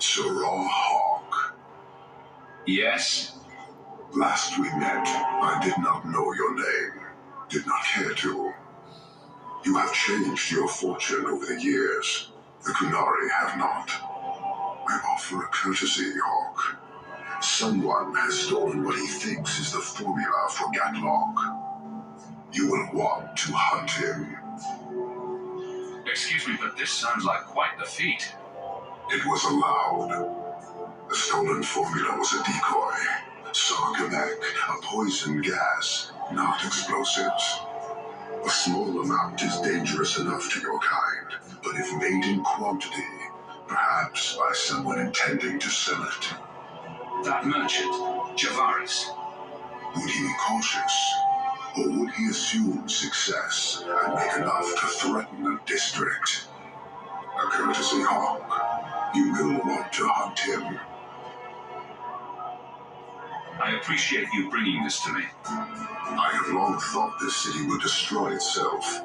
Sirrah Hawk. Yes? Last we met, I did not know your name. Did not care to. You have changed your fortune over the years. The Qunari have not. I offer a courtesy, Hawk. Someone has stolen what he thinks is the formula for Gatlock. You will want to hunt him. Excuse me, but this sounds like quite the feat. It was allowed. The stolen formula was a decoy. Sarkamek, a poison gas, not explosives. A small amount is dangerous enough to your kind, but if made in quantity, perhaps by someone intending to sell it. That merchant, Javaris. Would he be cautious? Or would he assume success and make enough to threaten a district? A courtesy, Hawk. You will want to hunt him. I appreciate you bringing this to me. I have long thought this city would destroy itself.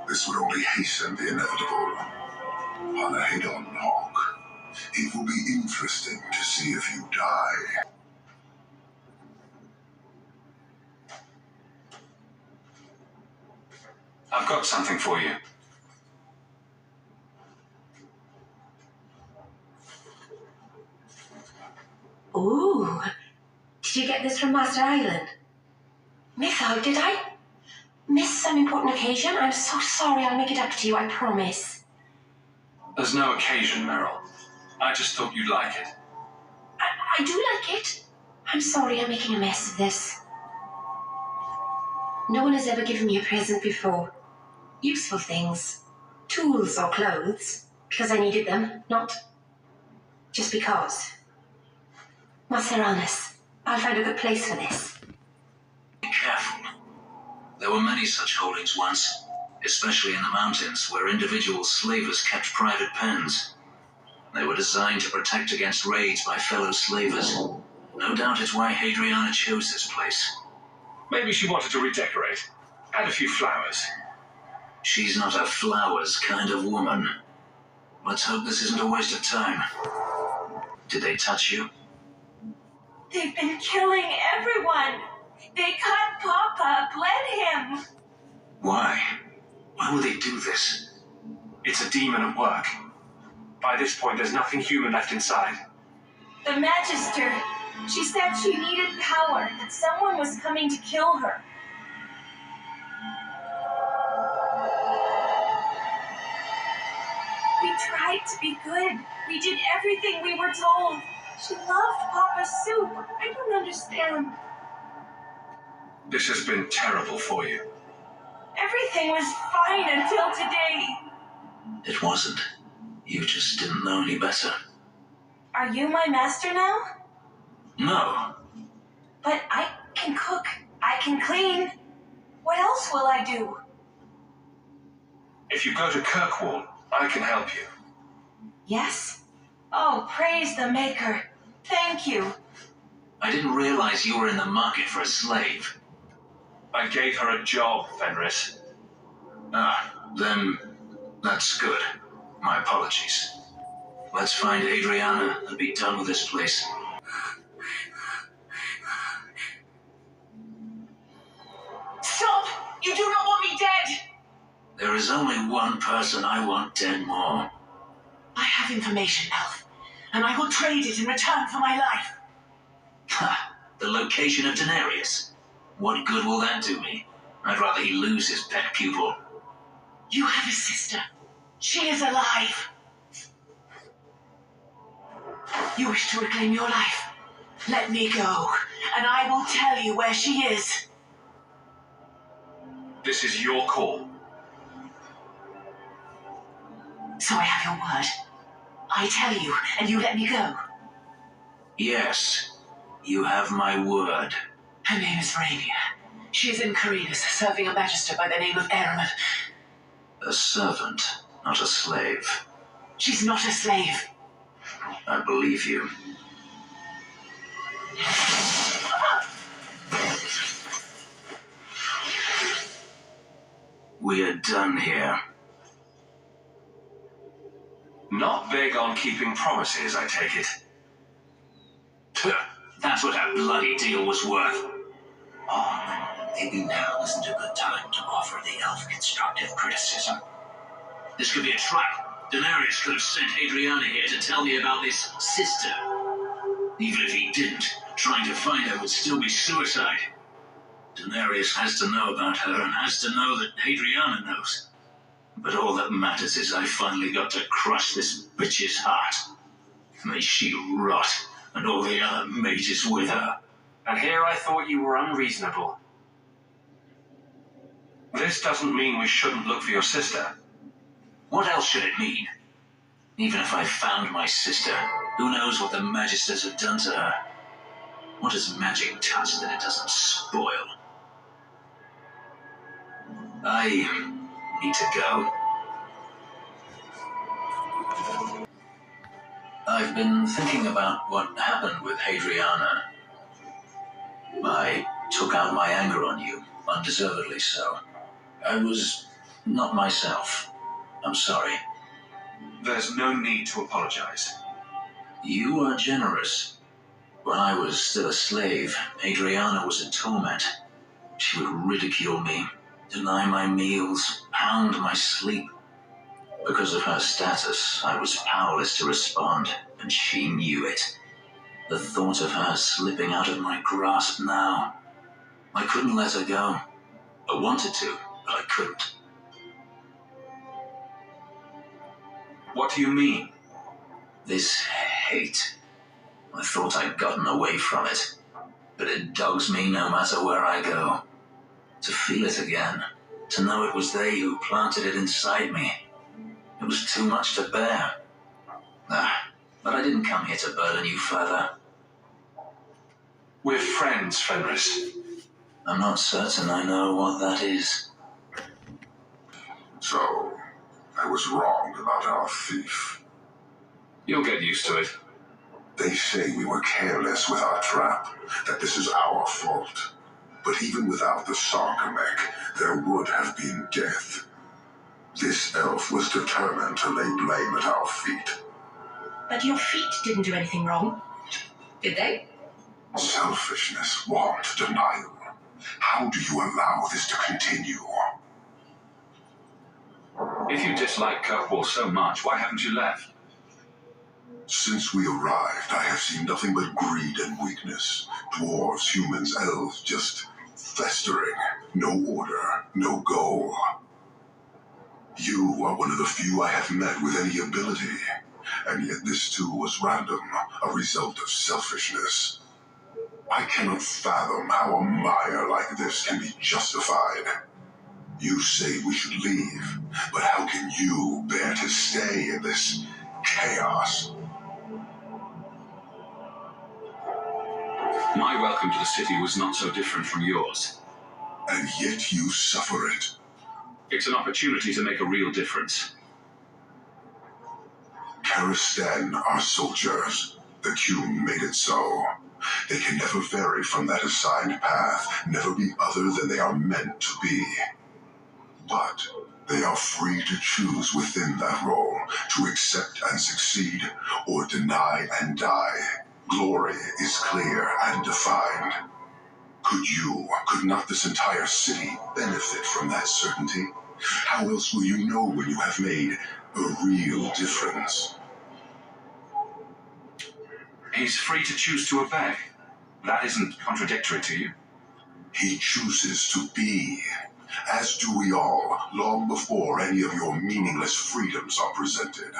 This would only hasten the inevitable. Hanahedon, Hawk. It will be interesting to see if you die. I've got something for you. Ooh. Did you get this from Master Island? Mytho, did I miss some important occasion? I'm so sorry. I'll make it up to you, I promise. There's no occasion, Meryl. I just thought you'd like it. I do like it. I'm sorry I'm making a mess of this. No one has ever given me a present before. Useful things. Tools or clothes. Because I needed them, not just because. Marceranis, I'll find a good place for this. Be careful. There were many such holdings once, especially in the mountains, where individual slavers kept private pens. They were designed to protect against raids by fellow slavers. No doubt it's why Hadriana chose this place. Maybe she wanted to redecorate. Add a few flowers. She's not a flowers kind of woman. Let's hope this isn't a waste of time. Did they touch you? They've been killing everyone. They cut Papa, bled him. Why? Why would they do this? It's a demon at work. By this point, there's nothing human left inside. The Magister, she said she needed power, that someone was coming to kill her. We tried to be good. We did everything we were told. She loved Papa's soup. I don't understand. This has been terrible for you. Everything was fine until today. It wasn't. You just didn't know any better. Are you my master now? No. But I can cook. I can clean. What else will I do? If you go to Kirkwall, I can help you. Yes? Oh, praise the Maker. Thank you. I didn't realize you were in the market for a slave. I gave her a job, Fenris. Then that's good. My apologies. Let's find Adriana and be done with this place. Stop! You do not want me dead! There is only one person I want dead more. I have information, Elf, and I will trade it in return for my life. Ha! The location of Daenerys. What good will that do me? I'd rather he lose his pet pupil. You have a sister. She is alive. You wish to reclaim your life? Let me go, and I will tell you where she is. This is your call. So I have your word. I tell you, and you let me go. Yes, you have my word. Her name is Rhaenyra. She is in Carinus, serving a magister by the name of Ehrman. A servant, not a slave. She's not a slave. I believe you. We are done here. Not big on keeping promises, I take it. That's what that bloody deal was worth. Oh, maybe now isn't a good time to offer the elf constructive criticism. This could be a trap. Daenerys could have sent Adriana here to tell me about this sister. Even if he didn't, trying to find her would still be suicide. Daenerys has to know about her and has to know that Adriana knows. But all that matters is I finally got to crush this bitch's heart. May she rot, and all the other mages with her. And here I thought you were unreasonable. This doesn't mean we shouldn't look for your sister. What else should it mean? Even if I found my sister, who knows what the Magisters have done to her? What has magic touched that it doesn't spoil? I need to go. I've been thinking about what happened with Hadriana. I took out my anger on you, undeservedly so. I was not myself. I'm sorry. There's no need to apologize. You are generous. When I was still a slave, Adriana was in torment. She would ridicule me, deny my meals, pound my sleep. Because of her status, I was powerless to respond, and she knew it. The thought of her slipping out of my grasp now. I couldn't let her go. I wanted to, but I couldn't. What do you mean? This hate. I thought I'd gotten away from it, but it dogs me no matter where I go. To feel it again, to know it was they who planted it inside me. It was too much to bear. But I didn't come here to burden you further. We're friends, Fenris. I'm not certain I know what that is. So, I was wrong about our thief. You'll get used to it. They say we were careless with our trap, that this is our fault. But even without the Sarkamek, there would have been death. This elf was determined to lay blame at our feet. But your feet didn't do anything wrong, did they? Selfishness, want, denial. How do you allow this to continue? If you dislike Kirkwall so much, why haven't you left? Since we arrived, I have seen nothing but greed and weakness. Dwarves, humans, elves, just festering. No order, no goal. You are one of the few I have met with any ability. And yet this too was random, a result of selfishness. I cannot fathom how a mire like this can be justified. You say we should leave, but how can you bear to stay in this chaos? My welcome to the city was not so different from yours. And yet you suffer it. It's an opportunity to make a real difference. Karistan are soldiers. The Qun made it so. They can never vary from that assigned path, never be other than they are meant to be. But they are free to choose within that role, to accept and succeed, or deny and die. Glory is clear and defined. Could not this entire city benefit from that certainty? How else will you know when you have made a real difference? He's free to choose to obey. That isn't contradictory to you. He chooses to be, as do we all, long before any of your meaningless freedoms are presented.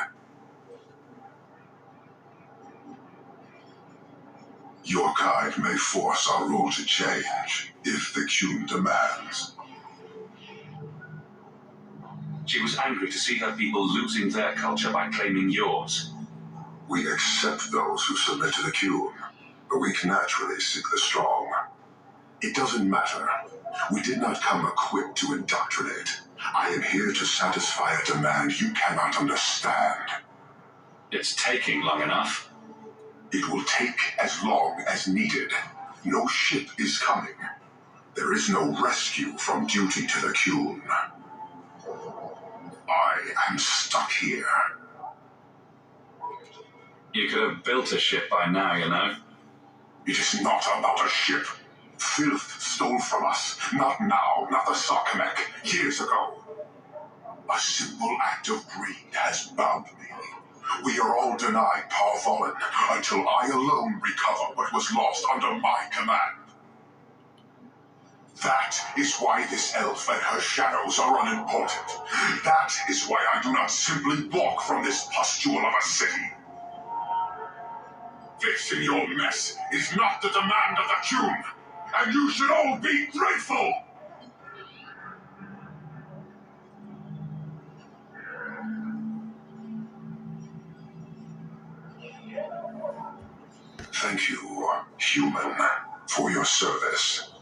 Your kind may force our role to change, if the Qun demands. She was angry to see her people losing their culture by claiming yours. We accept those who submit to the Qun, but we can naturally seek the strong. It doesn't matter. We did not come equipped to indoctrinate. I am here to satisfy a demand you cannot understand. It's taking long enough. It will take as long as needed. No ship is coming. There is no rescue from duty to the Qun. I am stuck here. You could have built a ship by now, you know. It is not about a ship. Filth stole from us. Not now, not the Sarkamek. Years ago. A simple act of greed has bound me. We are all denied Parvallen until I alone recover what was lost under my command. That is why this elf and her shadows are unimportant. That is why I do not simply walk from this pustule of a city. Fixing your mess is not the demand of the Qun, and you should all be grateful! Thank you, human, for your service.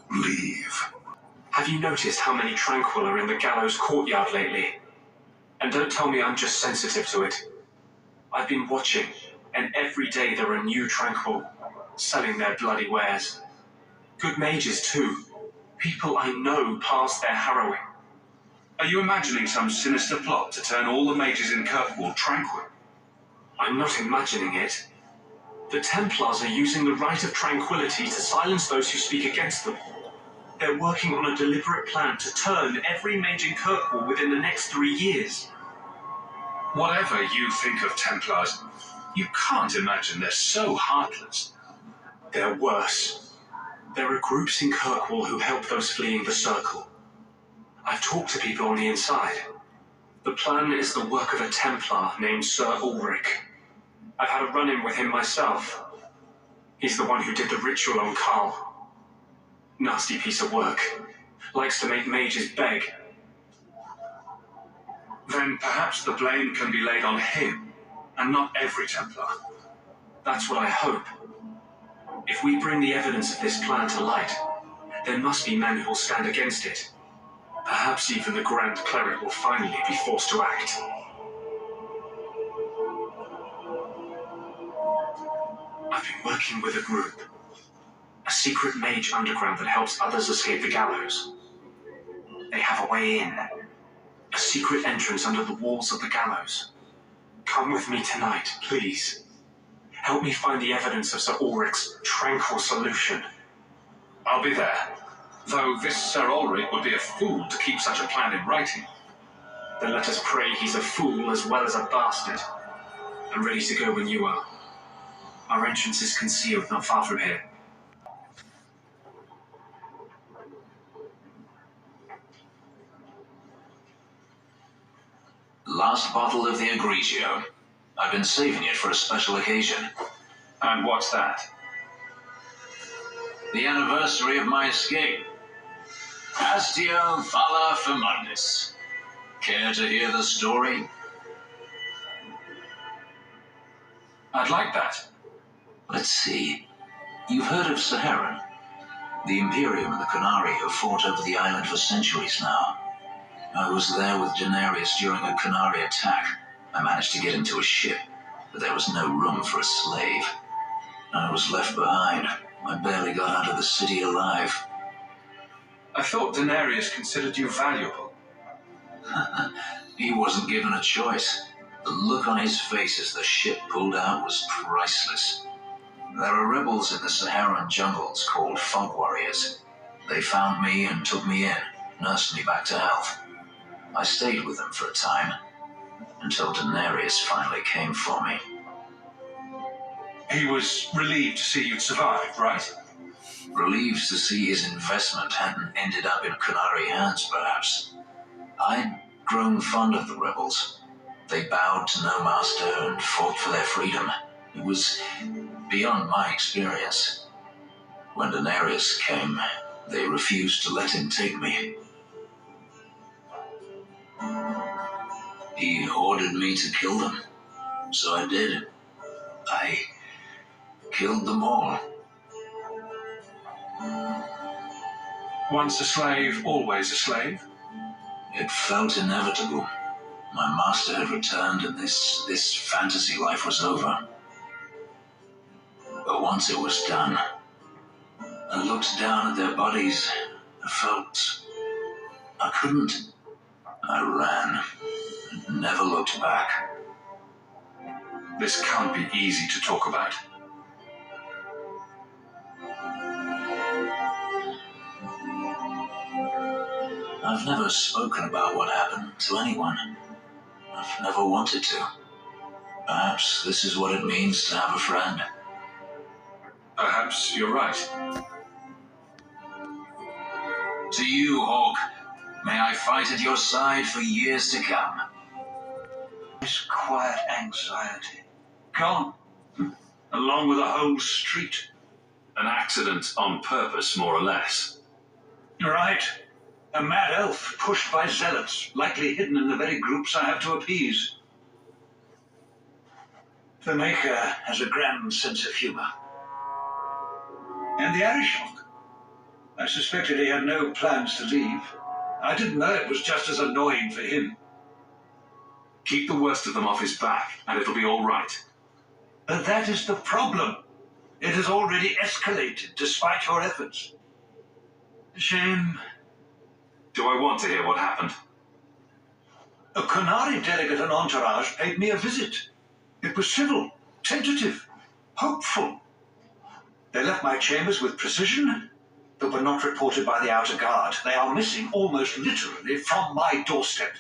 Leave. Have you noticed how many Tranquil are in the gallows courtyard lately? And don't tell me I'm just sensitive to it. I've been watching, and every day there are new Tranquil selling their bloody wares. Good mages too. People I know past their harrowing. Are you imagining some sinister plot to turn all the mages in Kirkwall Tranquil? I'm not imagining it. The Templars are using the right of tranquility to silence those who speak against them. They're working on a deliberate plan to turn every mage in Kirkwall within the next 3 years. Whatever you think of Templars, you can't imagine they're so heartless. They're worse. There are groups in Kirkwall who help those fleeing the Circle. I've talked to people on the inside. The plan is the work of a Templar named Sir Ulrich. I've had a run-in with him myself. He's the one who did the ritual on Karl. Nasty piece of work. Likes to make mages beg. Then perhaps the blame can be laid on him, and not every Templar. That's what I hope. If we bring the evidence of this plan to light, there must be men who will stand against it. Perhaps even the Grand Cleric will finally be forced to act. I've been working with a group. A secret mage underground that helps others escape the gallows. They have a way in. A secret entrance under the walls of the gallows. Come with me tonight, please. Help me find the evidence of Sir Ulrich's tranquil solution. I'll be there. Though this Sir Ulrich would be a fool to keep such a plan in writing. Then let us pray he's a fool as well as a bastard. I'm ready to go when you are. Our entrance is concealed not far from here. Last bottle of the Egregio. I've been saving it for a special occasion. And what's that? The anniversary of my escape. Astio Vala Firmundis. Care to hear the story? I'd like that. Let's see. You've heard of Saharan? The Imperium and the Qunari have fought over the island for centuries now. I was there with Denarius during a Qunari attack. I managed to get into a ship, but there was no room for a slave. I was left behind. I barely got out of the city alive. I thought Denarius considered you valuable. He wasn't given a choice. The look on his face as the ship pulled out was priceless. There are rebels in the Saharan jungles called Fog Warriors. They found me and took me in, nursed me back to health. I stayed with them for a time, until Denarius finally came for me. He was relieved to see you'd survived, right? Relieved to see his investment hadn't ended up in Qunari hands, perhaps. I'd grown fond of the rebels. They bowed to no master and fought for their freedom. It was beyond my experience. When Denarius came, they refused to let him take me. He ordered me to kill them, so I did. I killed them all. Once a slave, always a slave? It felt inevitable. My master had returned and this fantasy life was over. But once it was done, I looked down at their bodies. I felt I couldn't. I ran and never looked back. This can't be easy to talk about. I've never spoken about what happened to anyone. I've never wanted to. Perhaps this is what it means to have a friend. Perhaps you're right. To you, Hawk, may I fight at your side for years to come. This quiet anxiety. Gone. Along with a whole street. An accident on purpose, more or less. Right. A mad elf pushed by zealots, likely hidden in the very groups I have to appease. The Maker has a grand sense of humor. And the Arishok. I suspected he had no plans to leave. I didn't know it was just as annoying for him. Keep the worst of them off his back, and it'll be all right. But that is the problem. It has already escalated, despite your efforts. Shame. Do I want to hear what happened? A Qunari delegate and entourage paid me a visit. It was civil, tentative, hopeful. They left my chambers with precision, but were not reported by the outer guard. They are missing almost literally from my doorstep.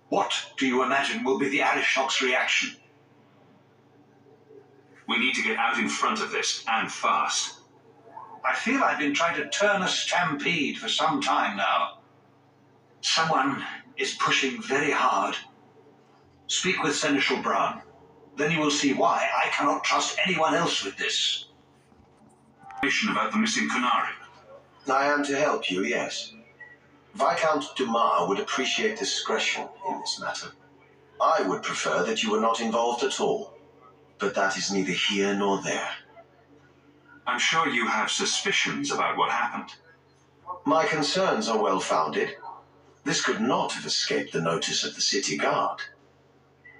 What do you imagine will be the Arishok's reaction? We need to get out in front of this, and fast. I feel I've been trying to turn a stampede for some time now. Someone is pushing very hard. Speak with Seneschal Brown. Then you will see why I cannot trust anyone else with this. Information about the missing Qunari. I am to help you, yes. Viscount Dumas would appreciate discretion in this matter. I would prefer that you were not involved at all. But that is neither here nor there. I'm sure you have suspicions about what happened. My concerns are well-founded. This could not have escaped the notice of the city guard.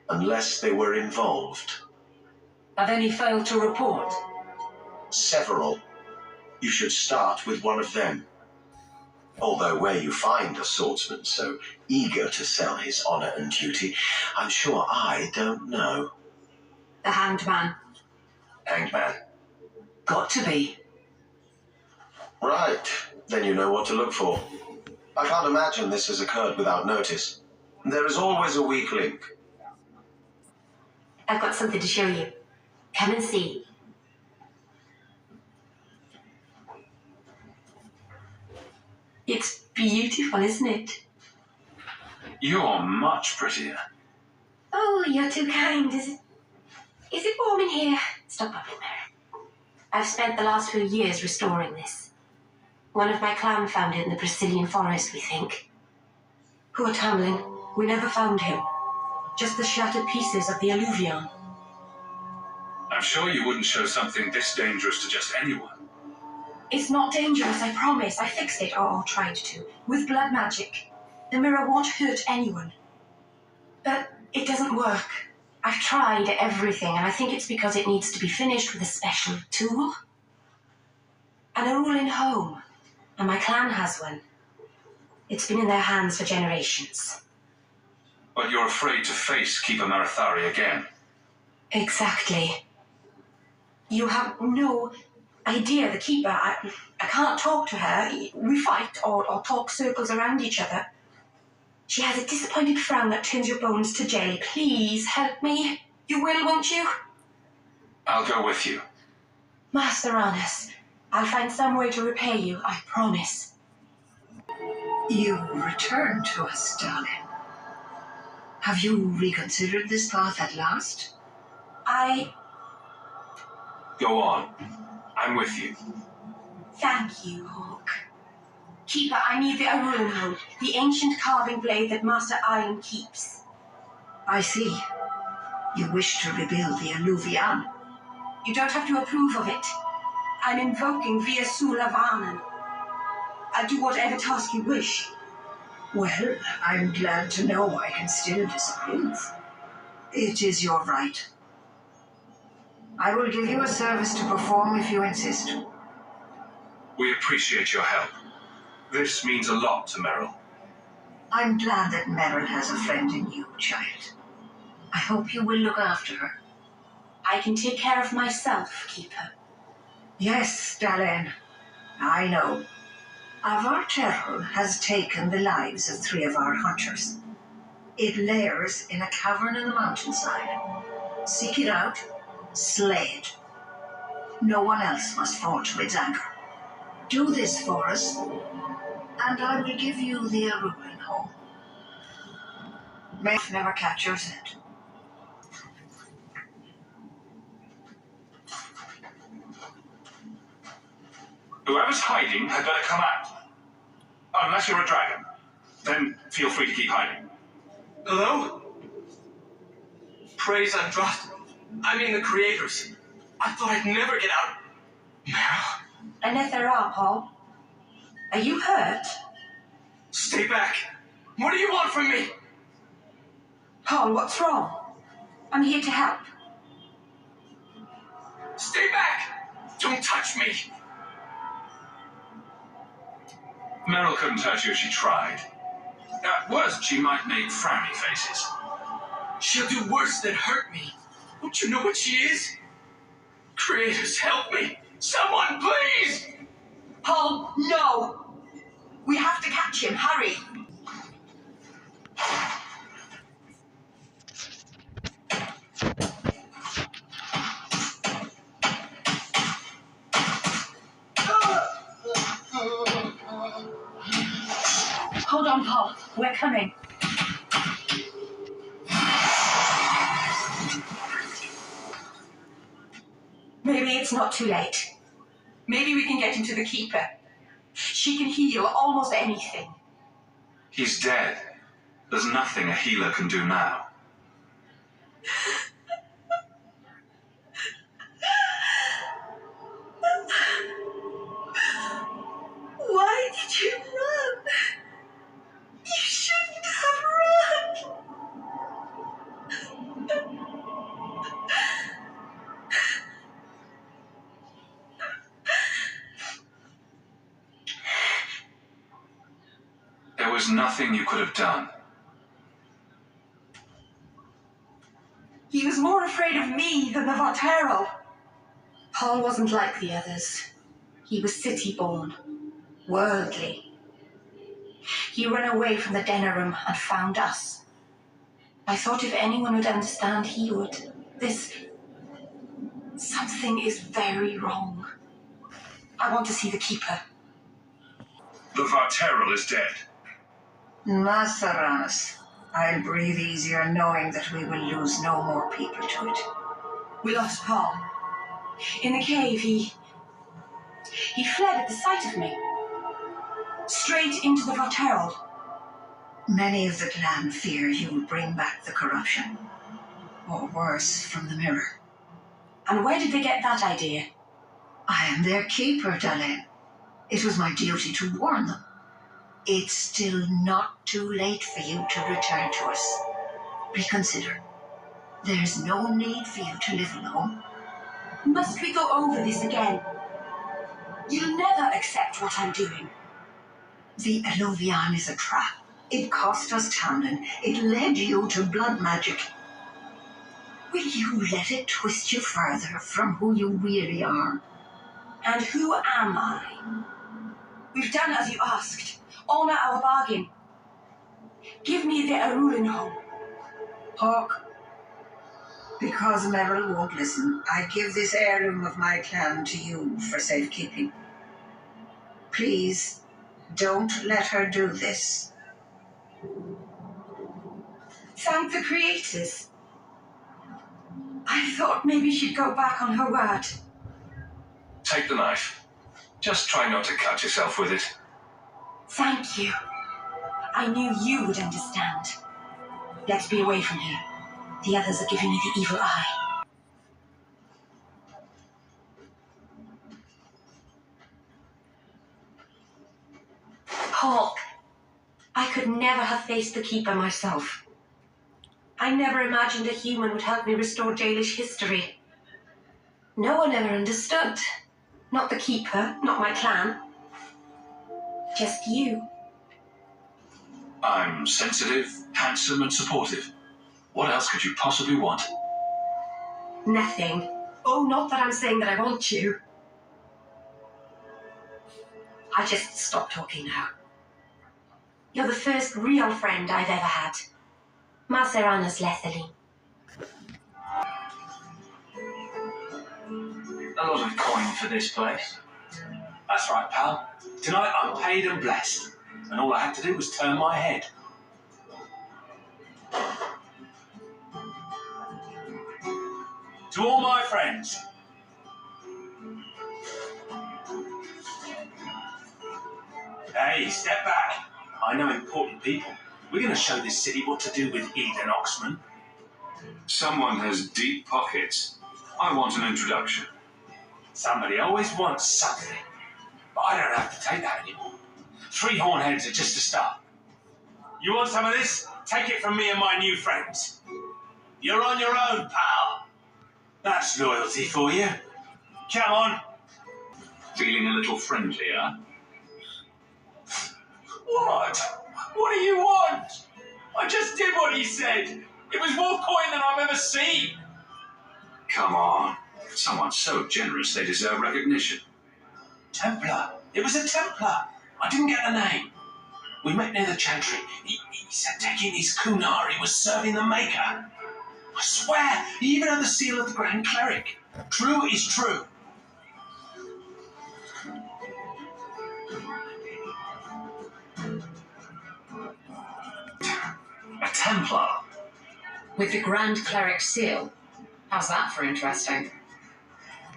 Unless they were involved. Have any failed to report? Several. You should start with one of them. Although where you find a swordsman so eager to sell his honor and duty, I'm sure I don't know. The Hanged Man. Hanged Man. Got to be. Right. Then you know what to look for. I can't imagine this has occurred without notice. There is always a weak link. I've got something to show you. Come and see. It's beautiful, isn't it? You're much prettier. Oh, you're too kind. Is it warm in here? Stop up in there. I've spent the last few years restoring this. One of my clan found it in the Brazilian forest, we think. Poor Tamlin. We never found him. Just the shattered pieces of the alluvion. I'm sure you wouldn't show something this dangerous to just anyone. It's not dangerous, I promise. I fixed it, or tried to, with blood magic. The mirror won't hurt anyone. But it doesn't work. I've tried everything, and I think it's because it needs to be finished with a special tool. An Arulin home, and my clan has one. It's been in their hands for generations. But you're afraid to face Keeper Marathari again. Exactly. You have no idea, the Keeper. I can't talk to her. We fight or talk circles around each other. She has a disappointed frown that turns your bones to jelly. Please help me. You will, won't you? I'll go with you. Master Arnus, I'll find some way to repay you, I promise. You return to us, darling. Have you reconsidered this path at last? Go on. I'm with you. Thank you, Hawk. Keeper, I need the Arulin home, the ancient carving blade that Master Iron keeps. I see. You wish to rebuild the alluvion. You don't have to approve of it. I'm invoking Via Sulavanan. I'll do whatever task you wish. Well, I'm glad to know I can still disapprove. It is your right. I will give you a service to perform if you insist. We appreciate your help. This means a lot to Merrill. I'm glad that Merrill has a friend in you, child. I hope you will look after her. I can take care of myself, Keeper. Yes, Dalen. I know. Avarterol has taken the lives of 3 of our hunters. It lairs in a cavern in the mountainside. Seek it out, slay it. No one else must fall to its anger. Do this for us, and I will give you the Arulin home. May it never catch your scent. Whoever's hiding had better come out. Unless you're a dragon. Then feel free to keep hiding. Hello? Praise Androth. I mean the creators. I thought I'd never get out. Meryl? Anethera, Paul. Are you hurt? Stay back. What do you want from me? Paul, what's wrong? I'm here to help. Stay back! Don't touch me! Meryl couldn't hurt you if she tried. At worst, she might make frowny faces. She'll do worse than hurt me. Don't you know what she is? Creators, help me! Someone, please! Paul, no! We have to catch him. Hurry! Hold on, Paul. We're coming. Maybe it's not too late. Maybe we can get into the Keeper. She can heal almost anything. He's dead. There's nothing a healer can do now. Why did you run? You shouldn't have run. There was nothing you could have done. He was more afraid of me than of Avarterol. Paul wasn't like the others. He was city-born, worldly. He ran away from the Denerim and found us. I thought if anyone would understand, he would. Something is very wrong. I want to see the Keeper. The Varterol is dead. Masaras, I'll breathe easier knowing that we will lose no more people to it. We lost Paul. In the cave, he fled at the sight of me. Straight into the Varterol. Many of the clan fear he will bring back the corruption. Or worse, from the mirror. And where did they get that idea? I am their keeper, Dalen. It was my duty to warn them. It's still not too late for you to return to us. Reconsider. There's no need for you to live alone. Must we go over this again? You'll never accept what I'm doing. The Eluvian is a trap. It cost us Tamlin. It led you to blood magic. Will you let it twist you further from who you really are? And who am I? We've done as you asked. Honor our bargain. Give me the Arulin home. Hawk, because Meryl won't listen, I give this heirloom of my clan to you for safekeeping. Please, don't let her do this. Thank the creators. I thought maybe she'd go back on her word. Take the knife. Just try not to cut yourself with it. Thank you. I knew you would understand. Let's be away from here. The others are giving me the evil eye. Hawk, I could never have faced the Keeper myself. I never imagined a human would help me restore Dalish history. No one ever understood. Not the Keeper, not my clan. Just you. I'm sensitive, handsome, and supportive. What else could you possibly want? Nothing. Oh, not that I'm saying that I want you. I'll just stop talking now. You're the first real friend I've ever had. Mar Serana's Lethaline. A lot of coin for this place. That's right, pal. Tonight I'm paid and blessed, and all I had to do was turn my head. To all my friends. Hey, step back. I know important people. We're going to show this city what to do with Eden Oxman. Someone has deep pockets. I want an introduction. Somebody always wants something. But I don't have to take that anymore. 3 hornheads are just a start. You want some of this? Take it from me and my new friends. You're on your own, pal. That's loyalty for you. Come on. Feeling a little friendlier? What? What do you want? I just did what he said. It was more coin than I've ever seen. Come on. Someone so generous they deserve recognition. Templar. It was a Templar. I didn't get the name. We met near the Chantry. He said taking his Kunari was serving the Maker. I swear, he even had the seal of the Grand Cleric. True is true. A Templar. With the Grand Cleric seal? How's that for interesting?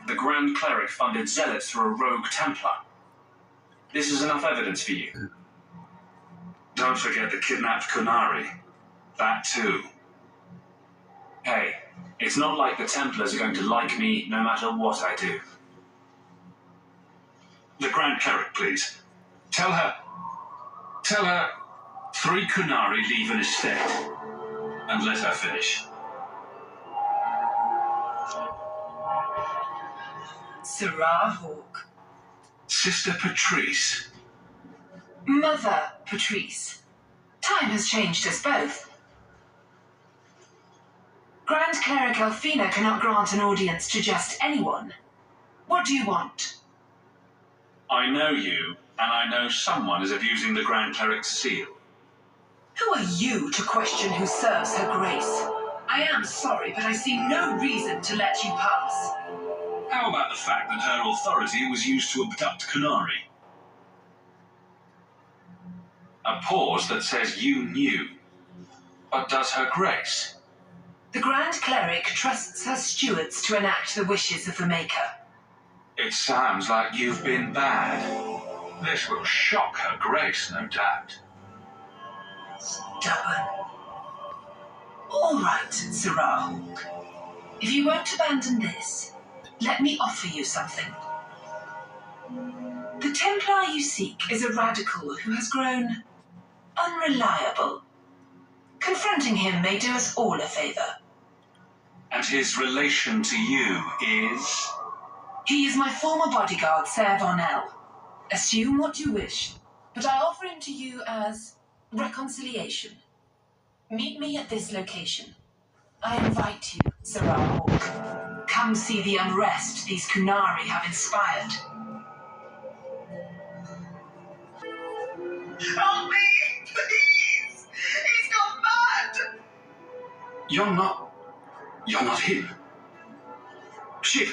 The Grand Cleric funded zealots through a rogue Templar. This is enough evidence for you. Don't forget the kidnapped Kunari. That too. Hey, it's not like the Templars are going to like me no matter what I do. The Grand Cleric, please. Tell her 3 Kunari leave an estate. And let her finish. Serah Hawke. Sister Patrice. Mother Patrice. Time has changed us both. Grand Cleric Elfina cannot grant an audience to just anyone. What do you want? I know you, and I know someone is abusing the Grand Cleric's seal. Who are you to question who serves her grace? I am sorry, but I see no reason to let you pass. How about the fact that her authority was used to abduct Kunari? A pause that says you knew. But does her grace? The Grand Cleric trusts her stewards to enact the wishes of the Maker. It sounds like you've been bad. This will shock her grace, no doubt. Stubborn. All right, Serah Hawke. If you won't abandon this, let me offer you something. The Templar you seek is a radical who has grown unreliable. Confronting him may do us all a favor. And his relation to you is? He is my former bodyguard, Ser Vonel. Assume what you wish, but I offer him to you as reconciliation. Meet me at this location. I invite you, Serah Hawke. Come see the unrest these Kunari have inspired. Help me, please! He's gone mad! You're not him. Shit,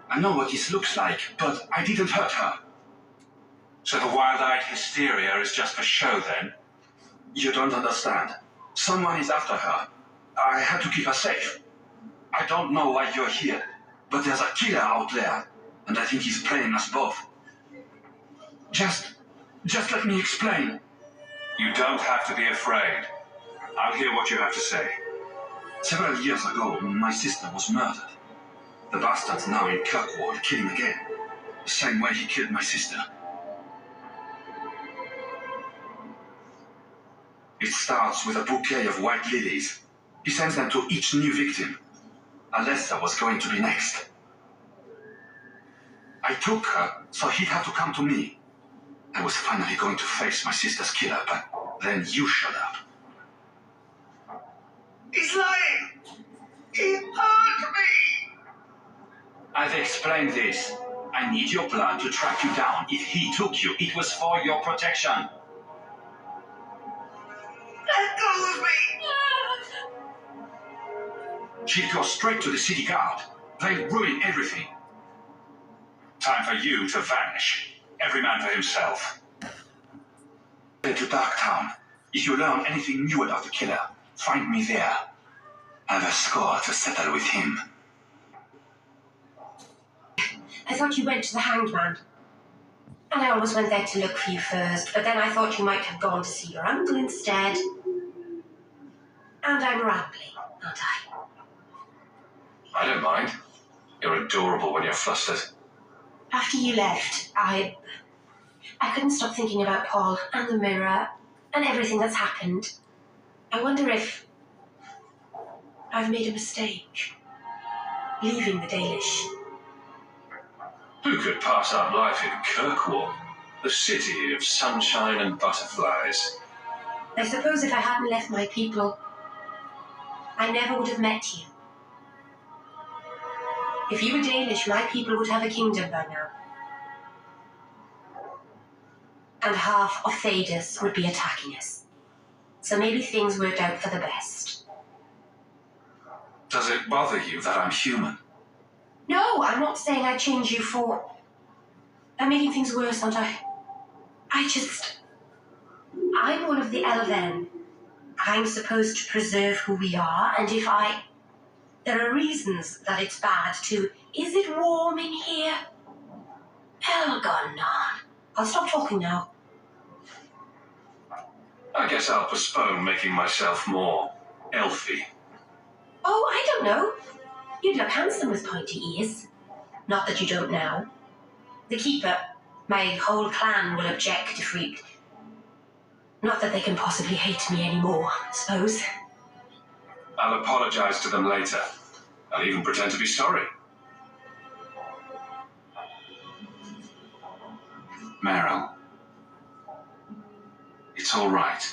I know what this looks like, but I didn't hurt her. So the wild-eyed hysteria is just for show, then? You don't understand. Someone is after her. I had to keep her safe. I don't know why you're here, but there's a killer out there, and I think he's playing us both. Just let me explain. You don't have to be afraid. I'll hear what you have to say. Several years ago, my sister was murdered. The bastard's now in Kirkwall, killing again. The same way he killed my sister. It starts with a bouquet of white lilies. He sends them to each new victim. Alessa was going to be next. I took her, so he'd have to come to me. I was finally going to face my sister's killer, but then you showed up. He's lying! He hurt me! I've explained this. I need your blood to track you down. If he took you, it was for your protection. Let go of me! She'll go straight to the city guard. They'll ruin everything. Time for you to vanish. Every man for himself. Head to Darktown. If you learn anything new about the killer, find me there. I have a score to settle with him. I thought you went to the Hanged Man. And I always went there to look for you first, but then I thought you might have gone to see your uncle instead. And I'm rambling, aren't I? I don't mind. You're adorable when you're flustered. After you left, I couldn't stop thinking about Paul and the mirror and everything that's happened. I wonder if I've made a mistake leaving the Dalish. Who could pass up life in Kirkwall, the city of sunshine and butterflies? I suppose if I hadn't left my people, I never would have met you. If you were Dalish, my people would have a kingdom by now. And half of Thedas would be attacking us. So maybe things worked out for the best. Does it bother you that I'm human? No, I'm not saying I change you for... I'm making things worse, aren't I? I'm one of the Elven. I'm supposed to preserve who we are, and if I... There are reasons that it's bad to... Is it warm in here? Elgonon. I'll stop talking now. I guess I'll postpone making myself more elfy. Oh, I don't know. You'd look handsome with pointy ears. Not that you don't now. The Keeper, my whole clan will object if we... Not that they can possibly hate me anymore, I suppose. I'll apologize to them later. I'll even pretend to be sorry. Meryl. It's all right.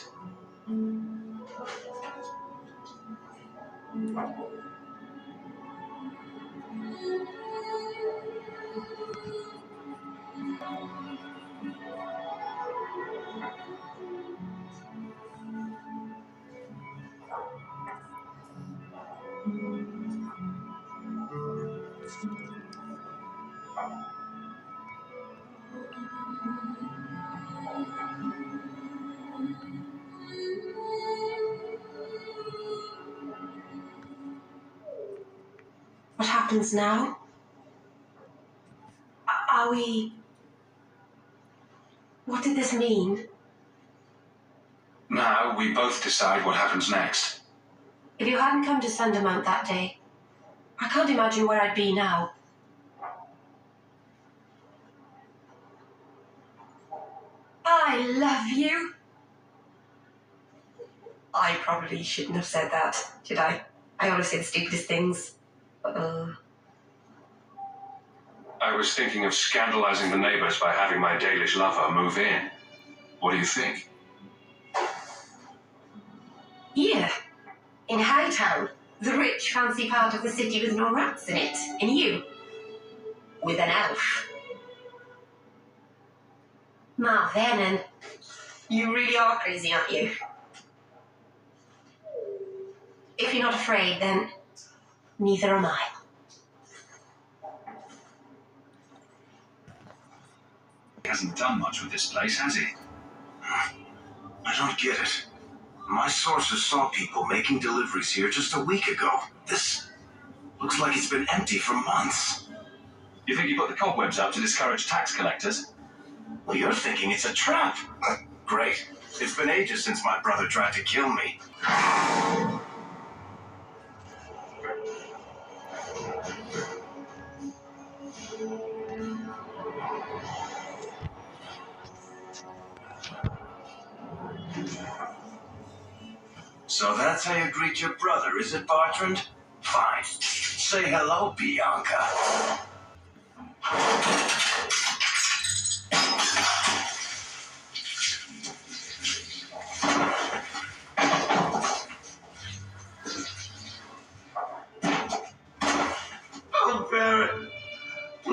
What happens now? Are we... What did this mean? Now we both decide what happens next. If you hadn't come to Sundermount that day, I can't imagine where I'd be now. I love you. I probably shouldn't have said that, should I? I always say the stupidest things. Uh-oh. I was thinking of scandalizing the neighbors by having my Dalish lover move in. What do you think? Here, in Hightown, the rich, fancy part of the city with no rats in it. And you, with an elf. Ma Vernon, you really are crazy, aren't you? If you're not afraid, then neither am I. He hasn't done much with this place, has he? I don't get it. My sources saw people making deliveries here just a week ago. This looks like it's been empty for months. You think he put the cobwebs up to discourage tax collectors? Well, you're thinking it's a trap. Great. It's been ages since my brother tried to kill me. So that's how you greet your brother, is it, Bartrand? Fine. Say hello, Bianca.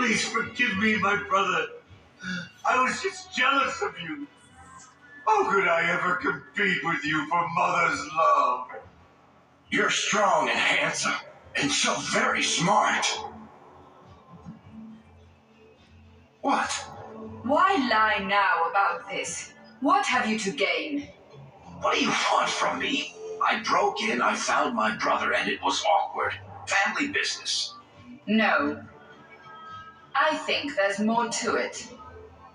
Please forgive me, my brother. I was just jealous of you. How could I ever compete with you for Mother's love? You're strong and handsome, and so very smart. What? Why lie now about this? What have you to gain? What do you want from me? I broke in, I found my brother, and it was awkward. Family business. No. I think there's more to it.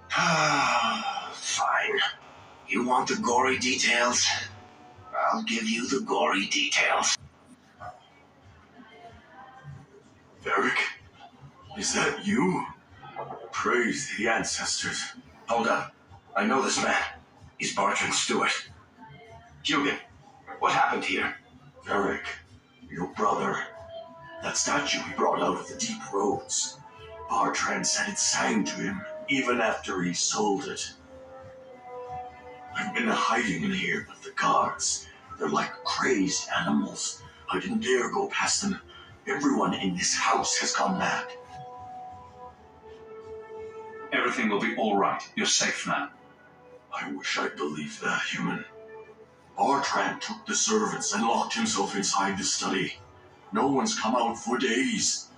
Fine. You want the gory details? I'll give you the gory details. Varric, is that you? Praise the ancestors. Hold up. I know this man. He's Bartrand Stewart. Hugin, what happened here? Varric, your brother. That statue he brought out of the deep roads. Bartrand said it sang to him, even after he sold it. I've been hiding in here, but the guards, they're like crazed animals. I didn't dare go past them. Everyone in this house has gone mad. Everything will be all right. You're safe now. I wish I believed that, human. Bartrand took the servants and locked himself inside the study. No one's come out for days.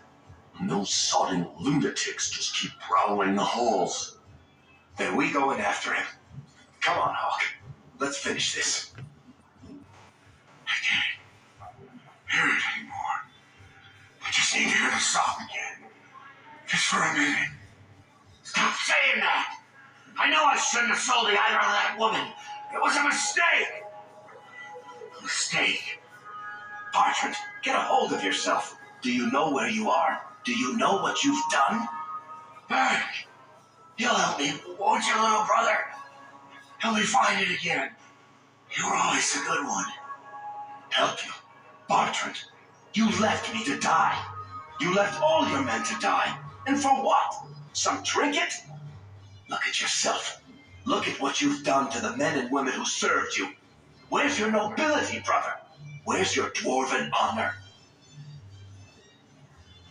And those sodding lunatics just keep prowling the halls. Then we go in after him. Come on, Hawk. Let's finish this. I can't hear it anymore. I just need to hear the song again. Just for a minute. Stop saying that! I know I shouldn't have sold the idol of that woman. It was a mistake. A mistake? Bartrand, get a hold of yourself. Do you know where you are? Do you know what you've done? Varric, You'll help me, won't you, little brother? Help me find it again. You were always a good one. Help you? Bartrand, you left me to die. You left all your men to die. And for what? Some trinket? Look at yourself. Look at what you've done to the men and women who served you. Where's your nobility, brother? Where's your dwarven honor?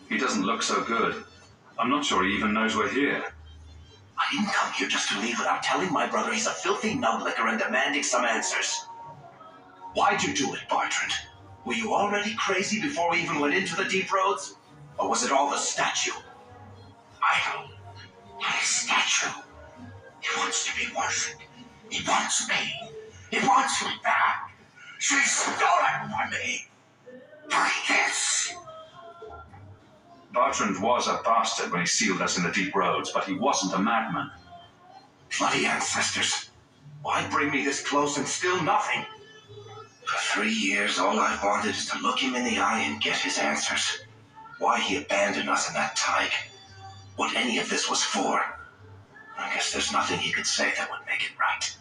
He doesn't look so good. I'm not sure he even knows we're here. I didn't come here just to leave without telling my brother he's a filthy nuglicker and demanding some answers. Why'd you do it, Bartrand? Were you already crazy before we even went into the deep roads? Or was it all the statue? Idol. Not a statue. He wants to be worshipped. He wants me. He wants me back. She stole it from me. For this. Bartrand was a bastard when he sealed us in the deep roads, but he wasn't a madman. Bloody ancestors. Why bring me this close and still nothing? For 3 years, all I've wanted is to look him in the eye and get his answers. Why he abandoned us in that tide. What any of this was for. I guess there's nothing he could say that would make it right.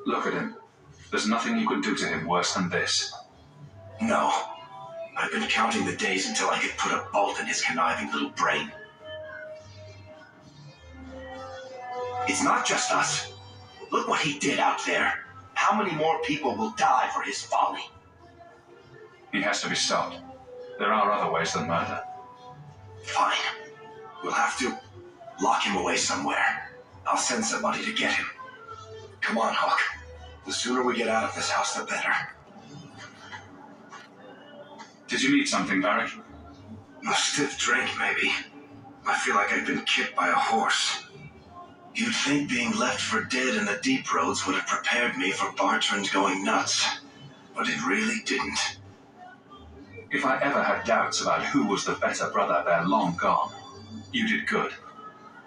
Look at him. There's nothing you could do to him worse than this. No. I've been counting the days until I could put a bolt in his conniving little brain. It's not just us. Look what he did out there. How many more people will die for his folly? He has to be stopped. There are other ways than murder. Fine. We'll have to lock him away somewhere. I'll send somebody to get him. Come on, Hawk. The sooner we get out of this house, the better. Did you need something, Varric? A stiff drink, maybe. I feel like I've been kicked by a horse. You'd think being left for dead in the deep roads would have prepared me for Bartrand going nuts. But it really didn't. If I ever had doubts about who was the better brother, they're long gone. You did good.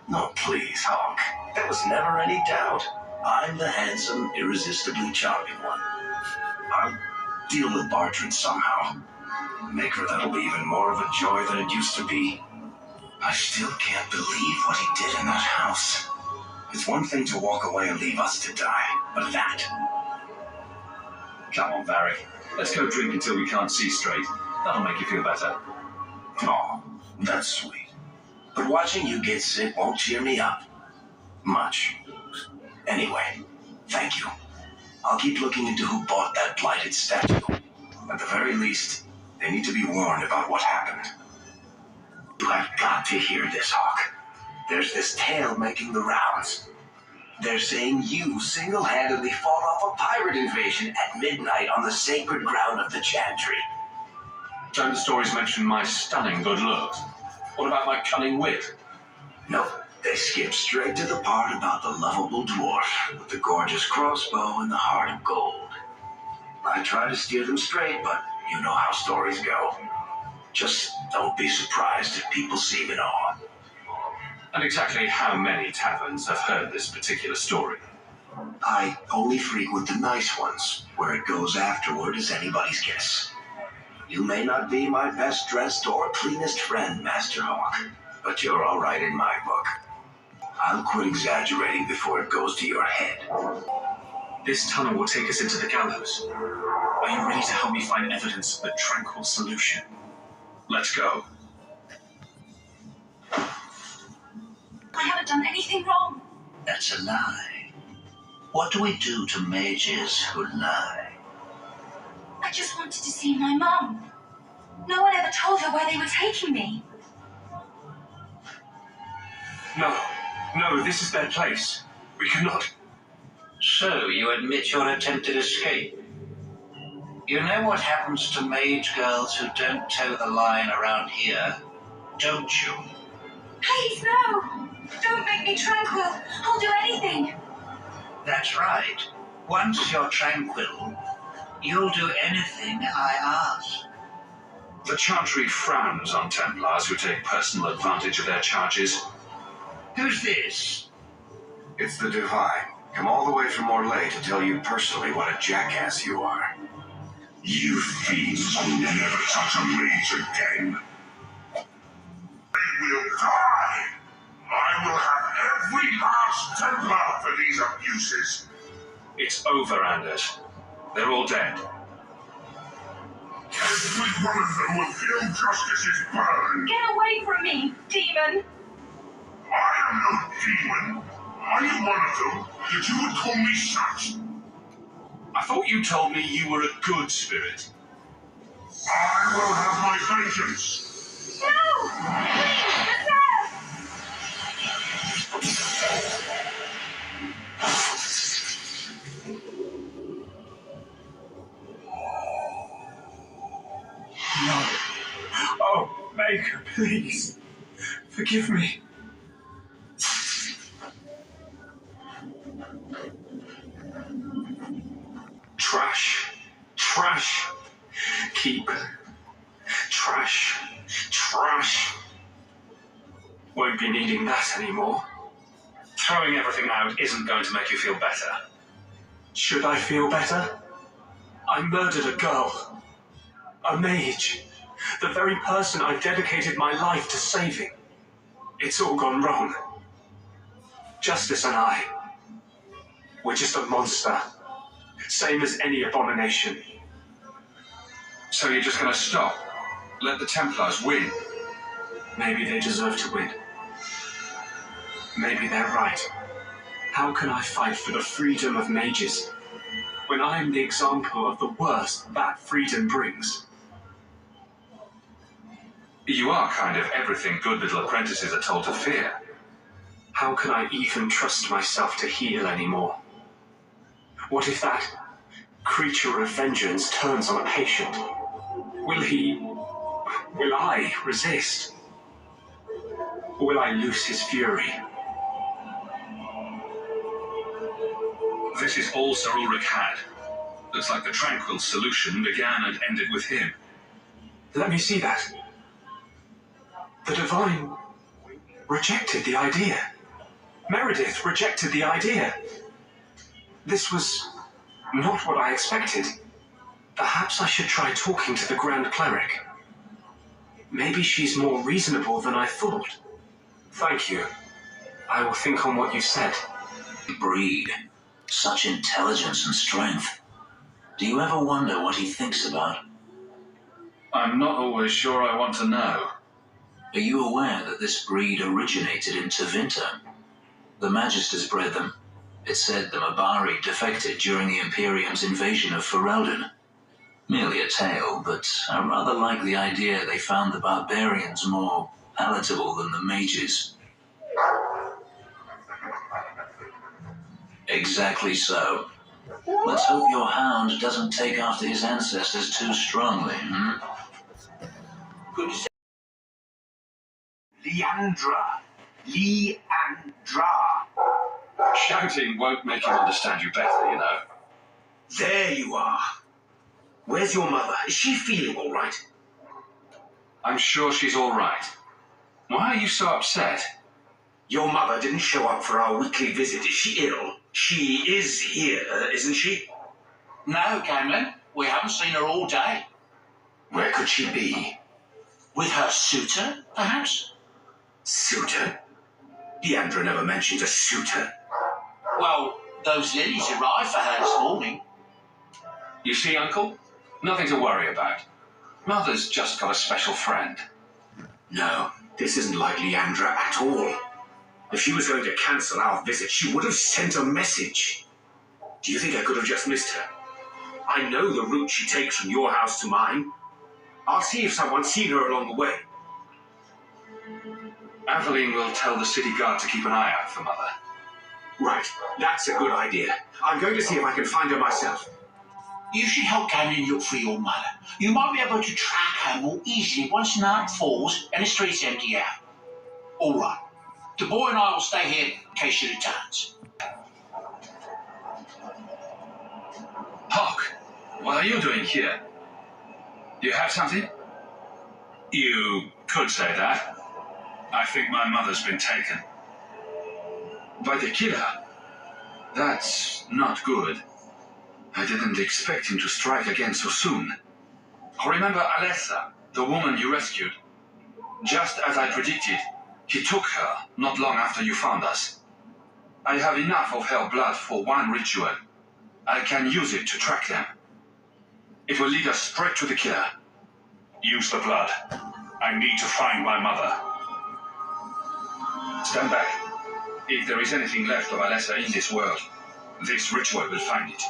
No, please, Hawk. There was never any doubt. I'm the handsome, irresistibly charming one. I'll deal with Bartrand somehow. Make her that'll be even more of a joy than it used to be. I still can't believe what he did in that house. It's one thing to walk away and leave us to die, but that... Come on, Varric. Let's go drink until we can't see straight. That'll make you feel better. Oh, that's sweet. But watching you get sick won't cheer me up. Much. Anyway, thank you. I'll keep looking into who bought that blighted statue. At the very least, they need to be warned about what happened. You have got to hear this, Hawk. There's this tale making the rounds. They're saying you single-handedly fought off a pirate invasion at midnight on the sacred ground of the Chantry. Don't the stories mention my stunning good looks? What about my cunning wit? No, they skip straight to the part about the lovable dwarf with the gorgeous crossbow and the heart of gold. I try to steer them straight, but you know how stories go. Just don't be surprised if people seem in awe. And exactly how many taverns have heard this particular story? I only frequent the nice ones. Where it goes afterward is anybody's guess. You may not be my best dressed or cleanest friend, Master Hawk, but you're all right in my book. I'll quit exaggerating before it goes to your head. This tunnel will take us into the gallows. Are you ready to help me find evidence of the tranquil solution? Let's go. I haven't done anything wrong. That's a lie. What do we do to mages who lie? I just wanted to see my mum. No one ever told her where they were taking me. No, this is their place. We cannot... So, you admit your attempted escape? You know what happens to mage girls who don't toe the line around here, don't you? Please, no! Don't make me tranquil. I'll do anything. That's right. Once you're tranquil, you'll do anything I ask. The Chantry frowns on Templars who take personal advantage of their charges. Who's this? It's the Divine. Come all the way from Orlais to tell you personally what a jackass you are. You fiends will never touch a mage again. They will die. I will have every last Templar for these abuses. It's over, Anders. They're all dead. Every one of them will feel justice's burn. Get away from me, demon! I am no demon. Are you one of them that you would call me such? I thought you told me you were a good spirit. I will have my vengeance. No! Please, No. Oh, Maker, please. Forgive me. Trash. Trash. Keep. Trash. Trash. Won't be needing that anymore. Throwing everything out isn't going to make you feel better. Should I feel better? I murdered a girl. A mage. The very person I dedicated my life to saving. It's all gone wrong. Justice and I. We're just a monster. Same as any abomination. So you're just going to stop? Let the Templars win? Maybe they deserve to win. Maybe they're right. How can I fight for the freedom of mages when I am the example of the worst that freedom brings? You are kind of everything good little apprentices are told to fear. How can I even trust myself to heal anymore? What if that creature of vengeance turns on a patient? Will I resist? Or will I lose his fury? This is all Sir Ulrich had. Looks like the tranquil solution began and ended with him. Let me see that. The Divine rejected the idea. Meredith rejected the idea. This was not what I expected. Perhaps I should try talking to the Grand Cleric. Maybe she's more reasonable than I thought. Thank you. I will think on what you said. Breed. Such intelligence and strength. Do you ever wonder what he thinks about? I'm not always sure I want to know. Are you aware that this breed originated in Tevinter? The Magisters bred them. It's said the Mabari defected during the Imperium's invasion of Ferelden. Merely a tale, but I rather like the idea they found the barbarians more palatable than the mages. Exactly so. Let's hope your hound doesn't take after his ancestors too strongly, hmm? Good to say. Leandra. Leandra. Shouting won't make him understand you better, you know. There you are. Where's your mother? Is she feeling all right? I'm sure she's all right. Why are you so upset? Your mother didn't show up for our weekly visit. Is she ill? She is here, isn't she? No, Cameron. We haven't seen her all day. Where could she be? With her suitor, perhaps? Suitor? Leandra never mentioned a suitor. Well, those lilies arrived for her this morning. You see, Uncle? Nothing to worry about. Mother's just got a special friend. No, this isn't like Leandra at all. If she was going to cancel our visit, she would have sent a message. Do you think I could have just missed her? I know the route she takes from your house to mine. I'll see if someone's seen her along the way. Aveline will tell the city guard to keep an eye out for Mother. Right, that's a good idea. I'm going to see if I can find her myself. You should help Cameron look for your mother. You might be able to track her more easily once night falls and the streets empty out. All right. The boy and I will stay here in case she returns. Hawk, what are you doing here? Do you have something? You could say that. I think my mother's been taken. By the killer. That's not good. I didn't expect him to strike again so soon. Remember Alessa, the woman you rescued? Just as I predicted, he took her not long after you found us. I have enough of her blood for one ritual. I can use it to track them. It will lead us straight to the killer. Use the blood. I need to find my mother. Stand back. If there is anything left of Alessa in this world, this ritual will find it.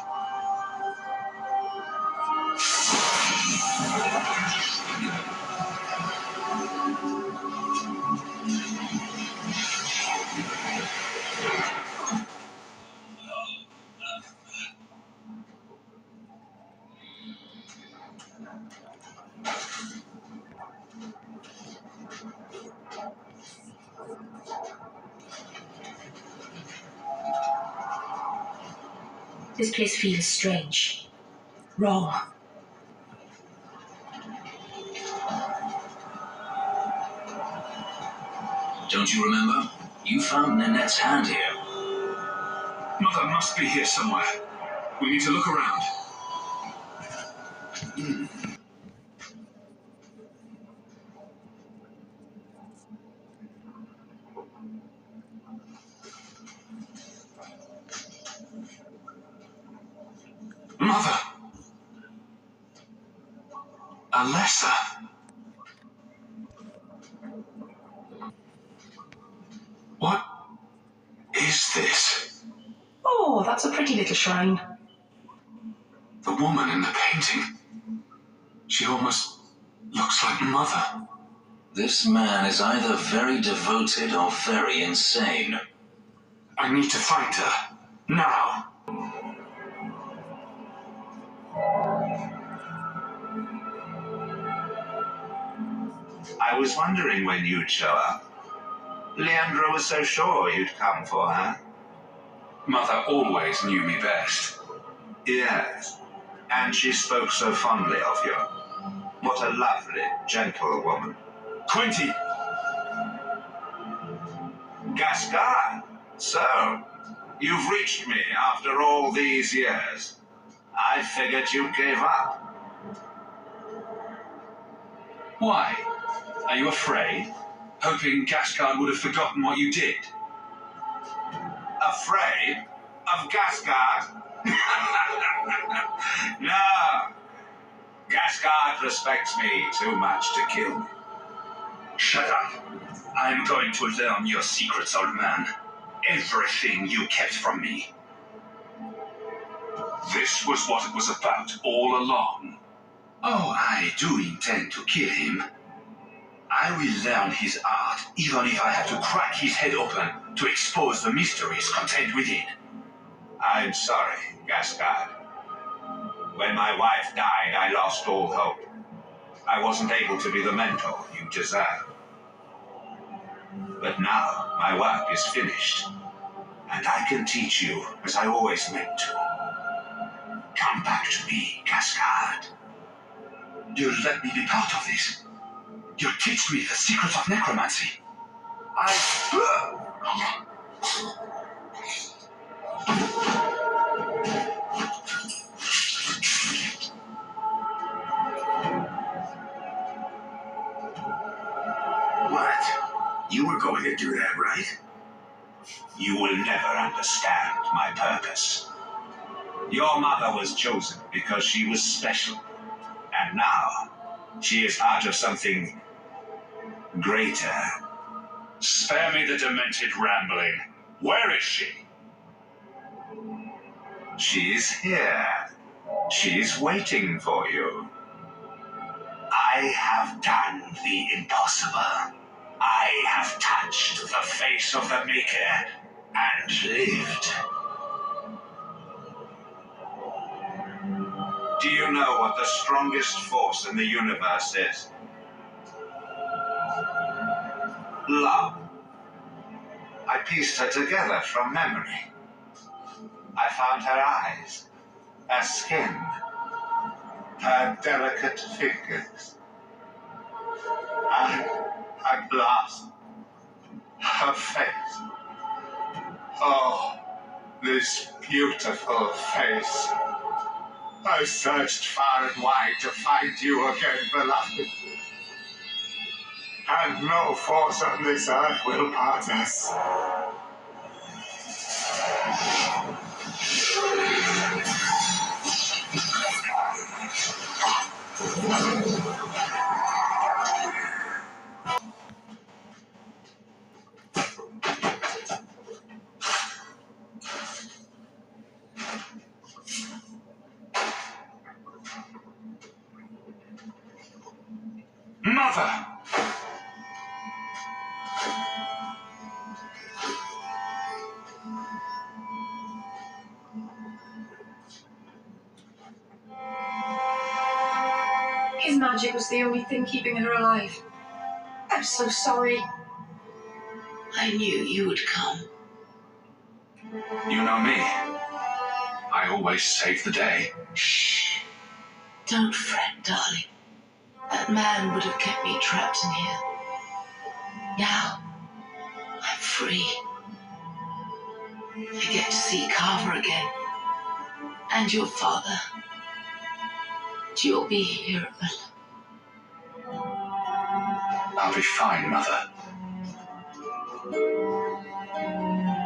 This place feels strange. Wrong. Don't you remember? You found Nanette's hand here. Mother must be here somewhere. We need to look around. Mother! Alessa! What is this? Oh, that's a pretty little shrine. The woman in the painting. She almost looks like Mother. This man is either very devoted or very insane. I need to find her. Now. I was wondering when you'd show up. Leandra was so sure you'd come for her. Mother always knew me best. Yes, and she spoke so fondly of you. What a lovely, gentle woman. Quenty! Gascard! So, you've reached me after all these years. I figured you gave up. Why? Are you afraid? Hoping Gascard would have forgotten what you did? Afraid of Gascard? No. Gascard respects me too much to kill me. Shut up. I'm going to learn your secrets, old man. Everything you kept from me. This was what it was about all along. Oh, I do intend to kill him. I will learn his art, even if I have to crack his head open to expose the mysteries contained within. I'm sorry, Gascard. When my wife died, I lost all hope. I wasn't able to be the mentor you deserve. But now, my work is finished, and I can teach you as I always meant to. Come back to me, Gascard. You'll let me be part of this. You'll teach me the secrets of necromancy. What? You were going to do that, right? You will never understand my purpose. Your mother was chosen because she was special. And now, she is part of something greater. Spare me the demented rambling. Where is she? She's here. She's waiting for you. I have done the impossible. I have touched the face of the Maker and lived. Do you know what the strongest force in the universe is? Love. I pieced her together from memory. I found her eyes, her skin, her delicate fingers. I glasped her face. Oh, this beautiful face. I searched far and wide to find you again, beloved. And no force on this earth will part us. Mother! His magic was the only thing keeping her alive. I'm so sorry. I knew you would come. You know me. I always save the day. Shh. Don't fret, darling. That man would have kept me trapped in here. Now, I'm free. I get to see Carver again. And your father. You'll be here, I'll be fine, Mother.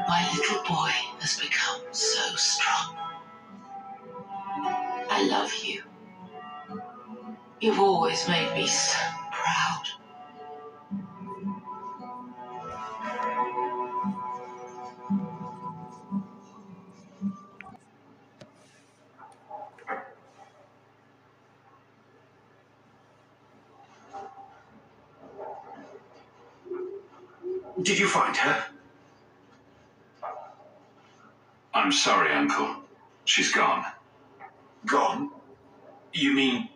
My little boy has become so strong. I love you. You've always made me so proud. Did you find her? I'm sorry, Uncle. She's gone. Gone? You mean...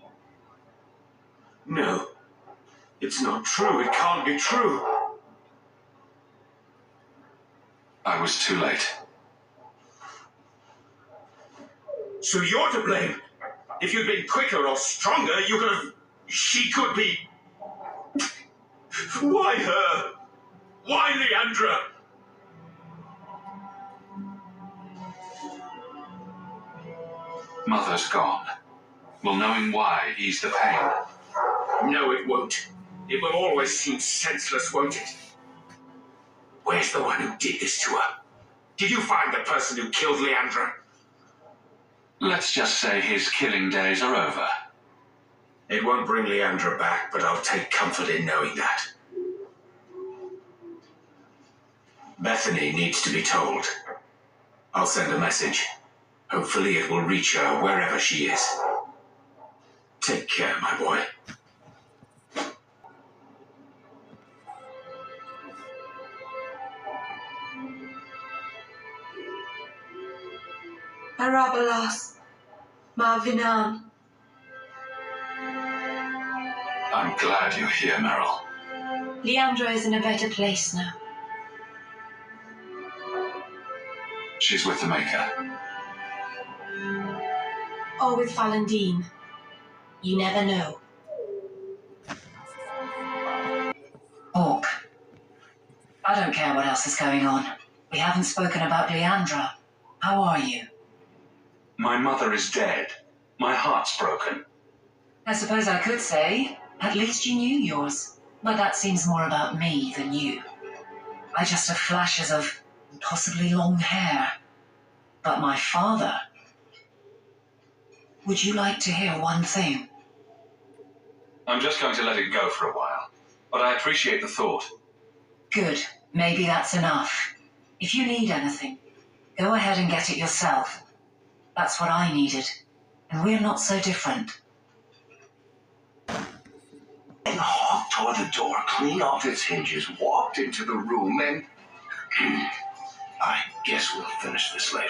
No. It's not true. It can't be true. I was too late. So you're to blame. If you'd been quicker or stronger, you could have... She could be... Why her? Why Leandra? Mother's gone. Will knowing why ease the pain? No, it won't. It will always seem senseless, won't it? Where's the one who did this to her? Did you find the person who killed Leandra? Let's just say his killing days are over. It won't bring Leandra back, but I'll take comfort in knowing that. Bethany needs to be told. I'll send a message. Hopefully it will reach her wherever she is. Take care, my boy. Arabalas. Marvinan. I'm glad you're here, Meryl. Leandra is in a better place now. She's with the Maker. Or with Falandine. You never know. Hawk. I don't care what else is going on. We haven't spoken about Leandra. How are you? My mother is dead. My heart's broken. I suppose I could say, at least you knew yours. But that seems more about me than you. I just have flashes of possibly long hair. But my father... Would you like to hear one thing? I'm just going to let it go for a while. But I appreciate the thought. Good. Maybe that's enough. If you need anything, go ahead and get it yourself. That's what I needed. And we're not so different. And Hawk tore the door clean off its hinges, walked into the room, and... I guess we'll finish this later.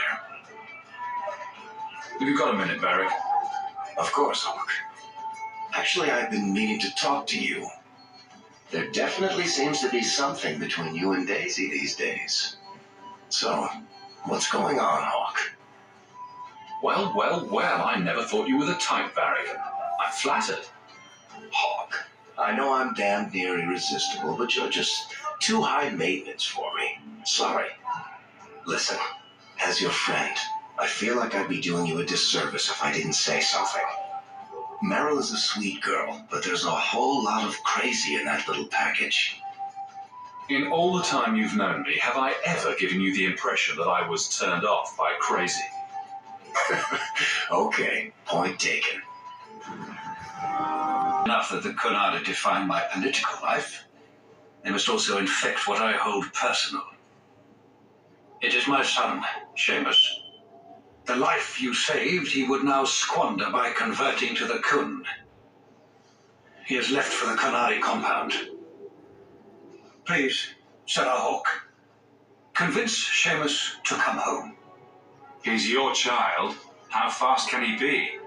Have you got a minute, Varric? Of course, Hawk. Actually, I've been meaning to talk to you. There definitely seems to be something between you and Daisy these days. So, what's going on, Hawk? Well, I never thought you were the type, Varric. I'm flattered. Hawk, I know I'm damn near irresistible, but you're just too high maintenance for me. Sorry. Listen, as your friend, I feel like I'd be doing you a disservice if I didn't say something. Meryl is a sweet girl, but there's a whole lot of crazy in that little package. In all the time you've known me, have I ever given you the impression that I was turned off by crazy? Okay, point taken. Enough that the Kunari define my political life. They must also infect what I hold personal. It is my son, Seamus. The life you saved he would now squander by converting to the Kun. He has left for the Kunari compound. Please, Sarah Hawk, convince Seamus to come home. He's your child. How fast can he be?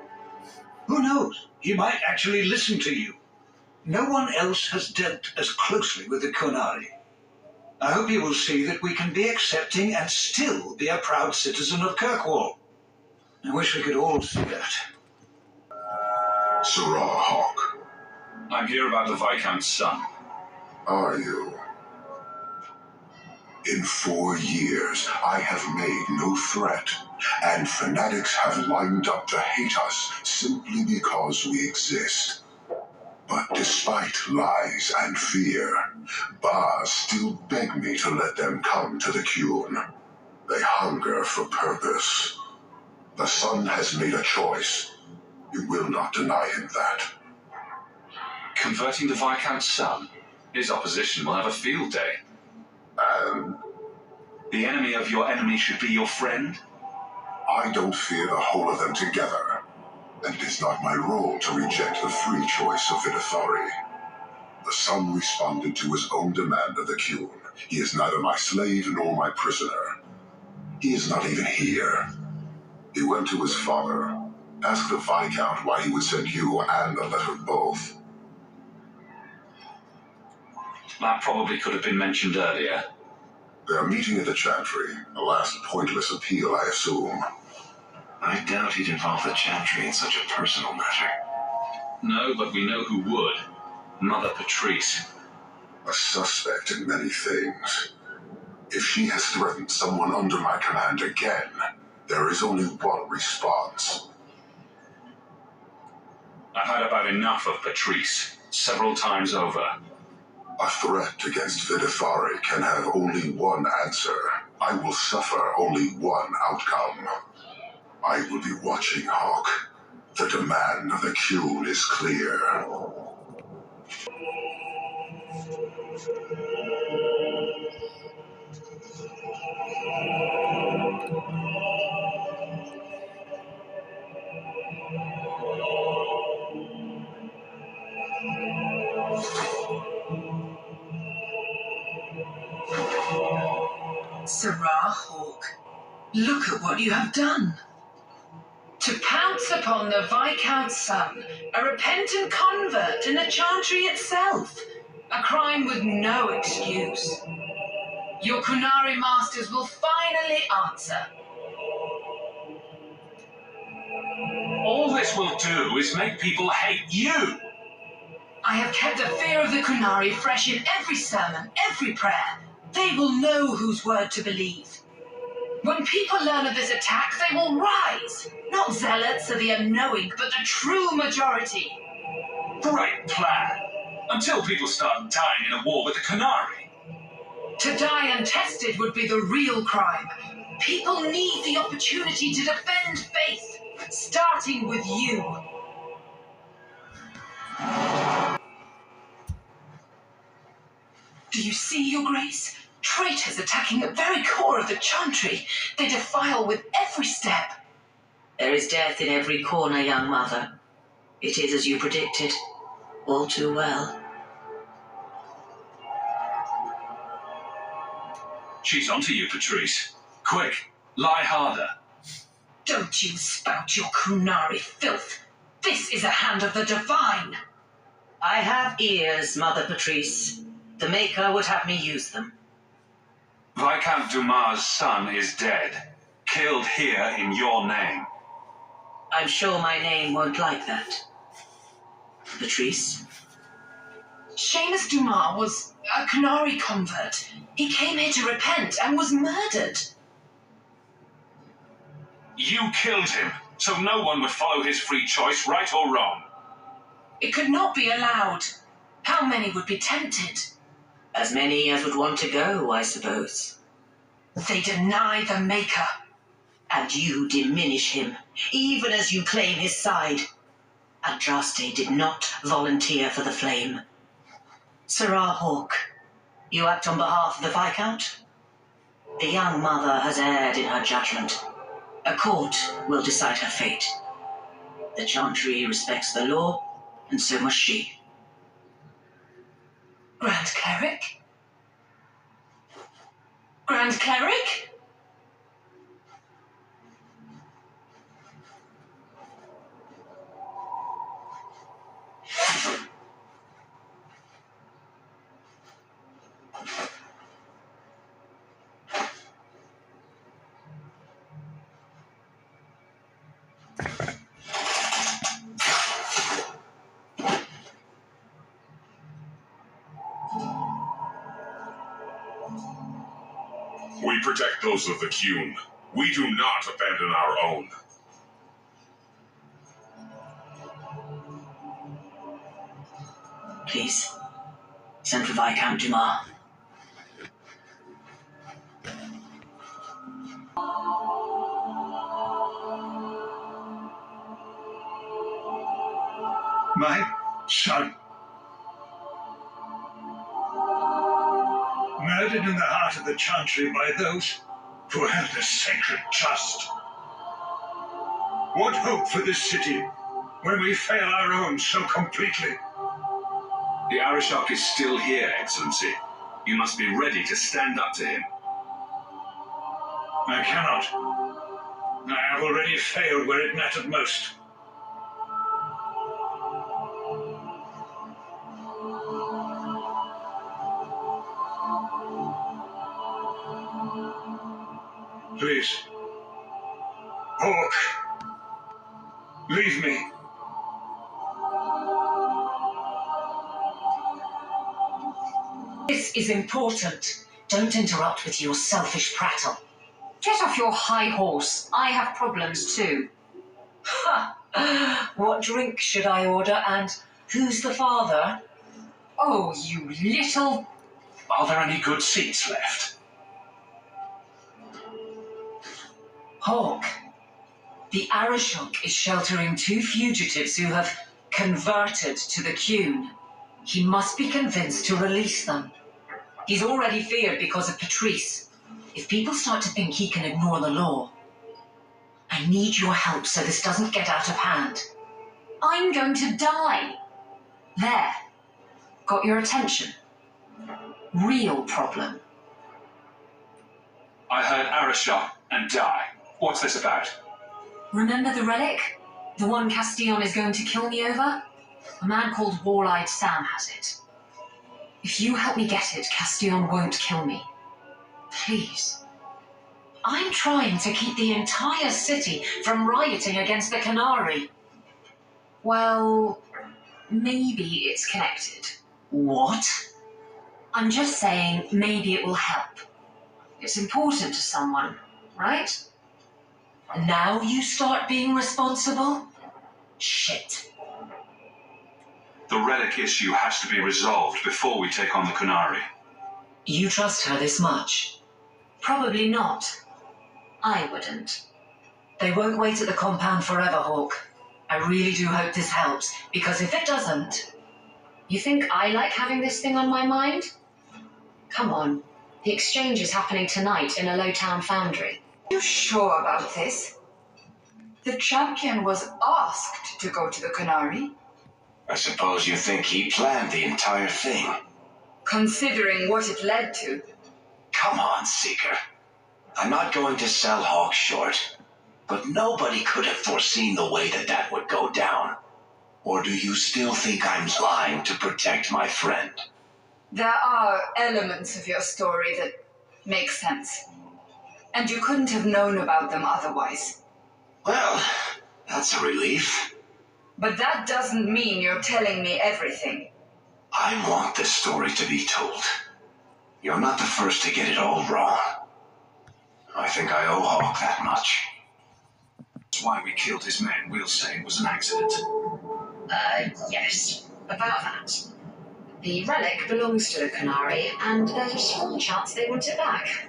Who knows? He might actually listen to you. No one else has dealt as closely with the Kunari. I hope you will see that we can be accepting and still be a proud citizen of Kirkwall. I wish we could all see that. Sarah Hawk. I'm here about the Viscount's son. Are you? In 4 years, I have made no threat, and fanatics have lined up to hate us simply because we exist. But despite lies and fear, Bars still beg me to let them come to the Qun. They hunger for purpose. The son has made a choice. You will not deny him that. Converting the Viscount's son? His opposition will have a field day. And? The enemy of your enemy should be your friend? I don't fear the whole of them together. And it is not my role to reject the free choice of Vidithari. The son responded to his own demand of the Qun. He is neither my slave nor my prisoner. He is not even here. He went to his father, asked the Viscount why he would send you and a letter both. That probably could have been mentioned earlier. They are meeting at the Chantry, a last pointless appeal, I assume. I doubt he'd involve the Chantry in such a personal matter. No, but we know who would. Mother Patrice. A suspect in many things. If she has threatened someone under my command again, there is only one response. I've had about enough of Patrice, several times over. A threat against Vidithari can have only one answer. I will suffer only one outcome. I will be watching, Hawk. The demand of the Qun is clear. Sarah Hawk, look at what you have done. To pounce upon the Viscount's son, a repentant convert in the Chantry itself. A crime with no excuse. Your Kunari masters will finally answer. All this will do is make people hate you. I have kept the fear of the Kunari fresh in every sermon, every prayer. They will know whose word to believe. When people learn of this attack, they will rise. Not zealots or the unknowing, but the true majority. Great plan. Until people start dying in a war with the Kunari. To die untested would be the real crime. People need the opportunity to defend faith, starting with you. Do you see, Your Grace? Traitors attacking the very core of the Chantry. They defile with every step. There is death in every corner, young mother. It is as you predicted. All too well. She's onto you, Patrice. Quick, lie harder. Don't you spout your Kunari filth. This is a hand of the divine. I have ears, Mother Patrice. The Maker would have me use them. Viscount Dumas' son is dead. Killed here in your name. I'm sure my name won't like that. Patrice? Seamus Dumas was a Kunari convert. He came here to repent and was murdered. You killed him, so no one would follow his free choice, right or wrong. It could not be allowed. How many would be tempted? As many as would want to go, I suppose. They deny the Maker. And you diminish him, even as you claim his side. Andraste did not volunteer for the flame. Sirrah Hawke, you act on behalf of the Viscount? The young mother has erred in her judgment. A court will decide her fate. The Chantry respects the law, and so must she. Grand Cleric? Grand Cleric? We protect those of the Qun. We do not abandon our own. Please, send for Viscount Dumas. My son. Murdered in the heart of the Chantry by those who held a sacred trust. What hope for this city when we fail our own so completely? The Arishok is still here, Excellency. You must be ready to stand up to him. I cannot. I have already failed where it mattered most. Please. Hawke. Leave me. This is important. Don't interrupt with your selfish prattle. Get off your high horse. I have problems too. Ha! What drink should I order, and who's the father? Oh, you little... Are there any good seats left? Hawke. The Arishok is sheltering 2 fugitives who have converted to the Qun. He must be convinced to release them. He's already feared because of Patrice. If people start to think he can ignore the law, I need your help so this doesn't get out of hand. I'm going to die. There. Got your attention? Real problem. I heard Arishok and die. What's this about? Remember the relic? The one Castillon is going to kill me over? A man called Wall-Eyed Sam has it. If you help me get it, Castillon won't kill me. Please. I'm trying to keep the entire city from rioting against the Qunari. Well, maybe it's connected. What? I'm just saying maybe it will help. It's important to someone, right? And now you start being responsible? Shit. The relic issue has to be resolved before we take on the Qunari. You trust her this much? Probably not. I wouldn't. They won't wait at the compound forever, Hawk. I really do hope this helps, because if it doesn't... You think I like having this thing on my mind? Come on. The exchange is happening tonight in a low-town foundry. You sure about this? The champion was asked to go to the Qunari. I suppose you think he planned the entire thing. Considering what it led to. Come on, Seeker. I'm not going to sell Hawk short, but nobody could have foreseen the way that would go down. Or do you still think I'm lying to protect my friend? There are elements of your story that make sense. And you couldn't have known about them otherwise. Well, that's a relief. But that doesn't mean you're telling me everything. I want this story to be told. You're not the first to get it all wrong. I think I owe Hawk that much. That's why we killed his men. We'll say it was an accident. Yes. About that. The relic belongs to the Qunari, and there's a small chance they want it back.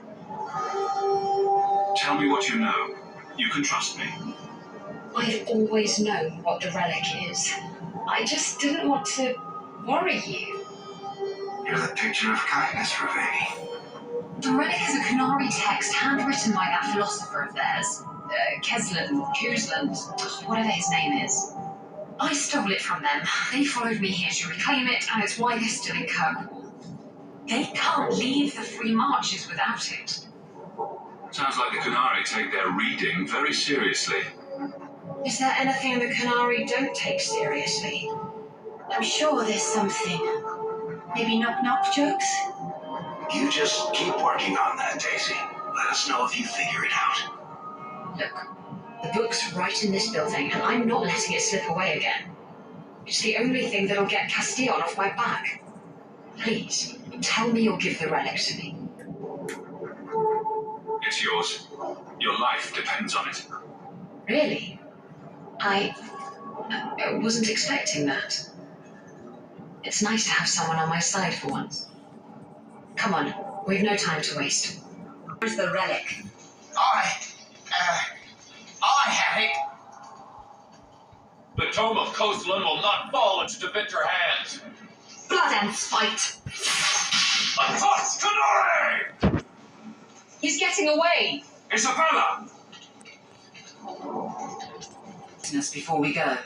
Tell me what you know. You can trust me. I've always known what the relic is. I just didn't want to worry you. You're the picture of kindness, Ravani. The relic is a Qunari text handwritten by that philosopher of theirs. Kuzland, whatever his name is. I stole it from them. They followed me here to reclaim it, and it's why they're still in Kirkwall. They can't leave the Free Marches without it. Sounds like the Qunari take their reading very seriously. Is there anything the Qunari don't take seriously? I'm sure there's something. Maybe knock-knock jokes? You just keep working on that, Daisy. Let us know if you figure it out. Look, the book's right in this building, and I'm not letting it slip away again. It's the only thing that'll get Castillon off my back. Please, tell me you'll give the relic to me. It's yours. Your life depends on it. Really? I wasn't expecting that. It's nice to have someone on my side for once. Come on, we've no time to waste. Where's the relic? I have it. The Tome of Koslan will not fall into defender hands. Blood and spite. Attack, Qunari! He's getting away. Isabella! Business before we go.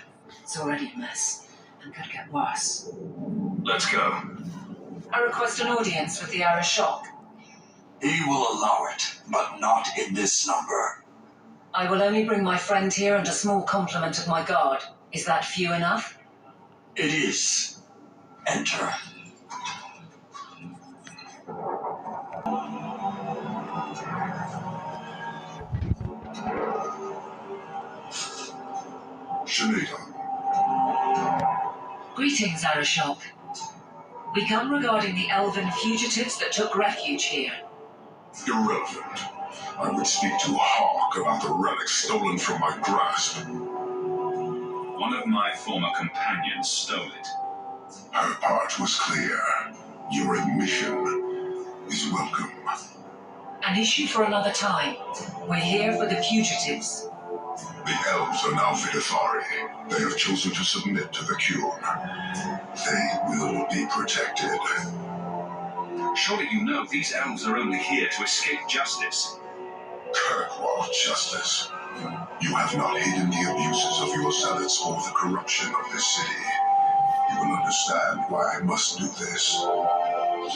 It's already a mess, and could get worse. Let's go. I request an audience with the Arishok. He will allow it, but not in this number. I will only bring my friend here and a small complement of my guard. Is that few enough? It is. Enter. Shanita. Greetings, Arishok. We come regarding the elven fugitives that took refuge here. Irrelevant. I would speak to Hawk about the relic stolen from my grasp. One of my former companions stole it. Her part was clear. Your admission is welcome. An issue for another time. We're here for the fugitives. The elves are now Vidafari. They have chosen to submit to the cure. They will be protected. Surely you know these elves are only here to escape justice. Kirkwall justice. You have not hidden the abuses of your zealots or the corruption of this city. You will understand why I must do this.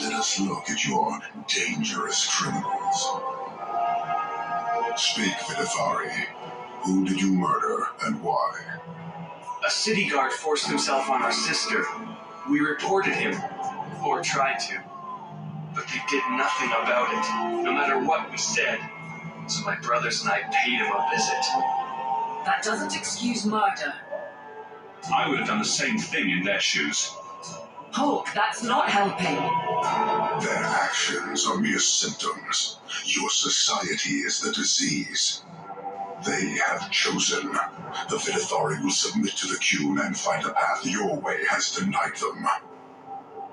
Let us look at your dangerous criminals. Speak, Vidafari. Who did you murder and why? A city guard forced himself on our sister. We reported him, or tried to, but they did nothing about it, no matter what we said. So my brothers and I paid him a visit. That doesn't excuse murder. I would have done the same thing in their shoes. Hawk, that's not helping. Their actions are mere symptoms. Your society is the disease. They have chosen. The Vidithari will submit to the Qun and find a path your way has denied them.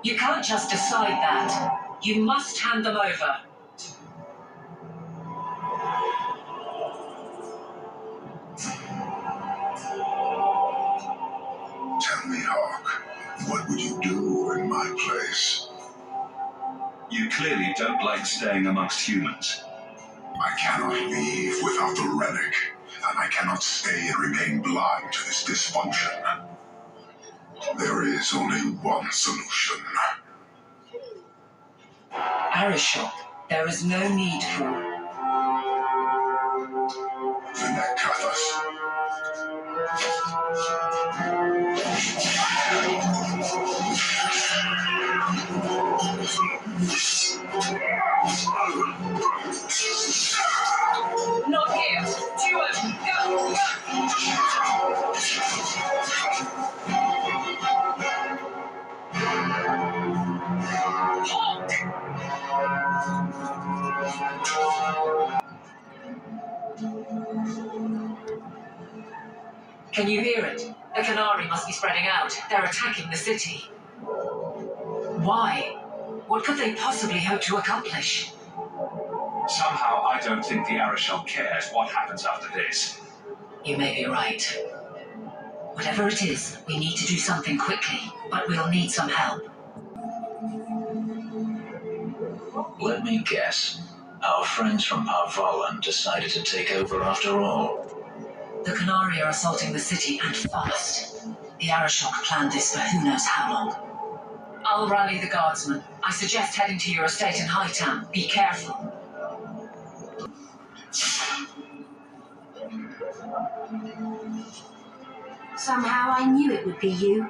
You can't just decide that. You must hand them over. Tell me, Hawk, what would you do in my place? You clearly don't like staying amongst humans. I cannot leave without the relic, and I cannot stay and remain blind to this dysfunction. There is only one solution. Arishok, there is no need for... Vinekathas. Not here! Duo! Go! Go! Hawk! Can you hear it? The Qunari must be spreading out. They're attacking the city. Why? What could they possibly hope to accomplish? Somehow, I don't think the Arishal cares what happens after this. You may be right. Whatever it is, we need to do something quickly, but we'll need some help. Let me guess. Our friends from Parvalan decided to take over after all. The Qunari are assaulting the city, and fast. The Arishok planned this for who knows how long. I'll rally the guardsmen. I suggest heading to your estate in Hightown. Be careful. Somehow I knew it would be you.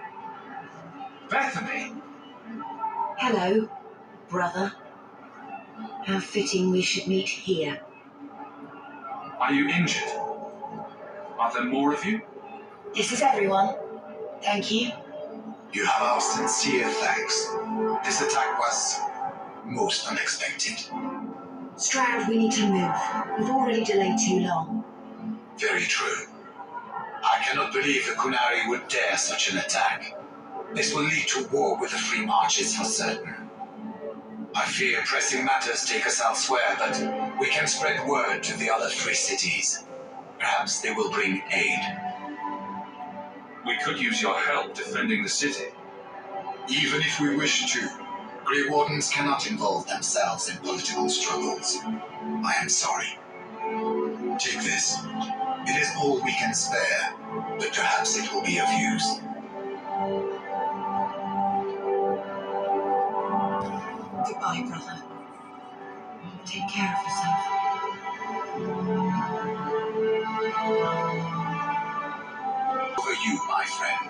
Bethany! Hello, brother. How fitting we should meet here. Are you injured? Are there more of you? This is everyone. Thank you. You have our sincere thanks. This attack was most unexpected. Stroud, we need to move. We've already delayed too long. Very true. I cannot believe the Qunari would dare such an attack. This will lead to war with the Free Marches for certain. I fear pressing matters take us elsewhere, but we can spread word to the other 3 cities. Perhaps they will bring aid. We could use your help defending the city. Even if we wish to, Grey Wardens cannot involve themselves in political struggles. I am sorry. Take this. It is all we can spare, but perhaps it will be of use. Goodbye, brother. Take care of yourself. For you, my friend.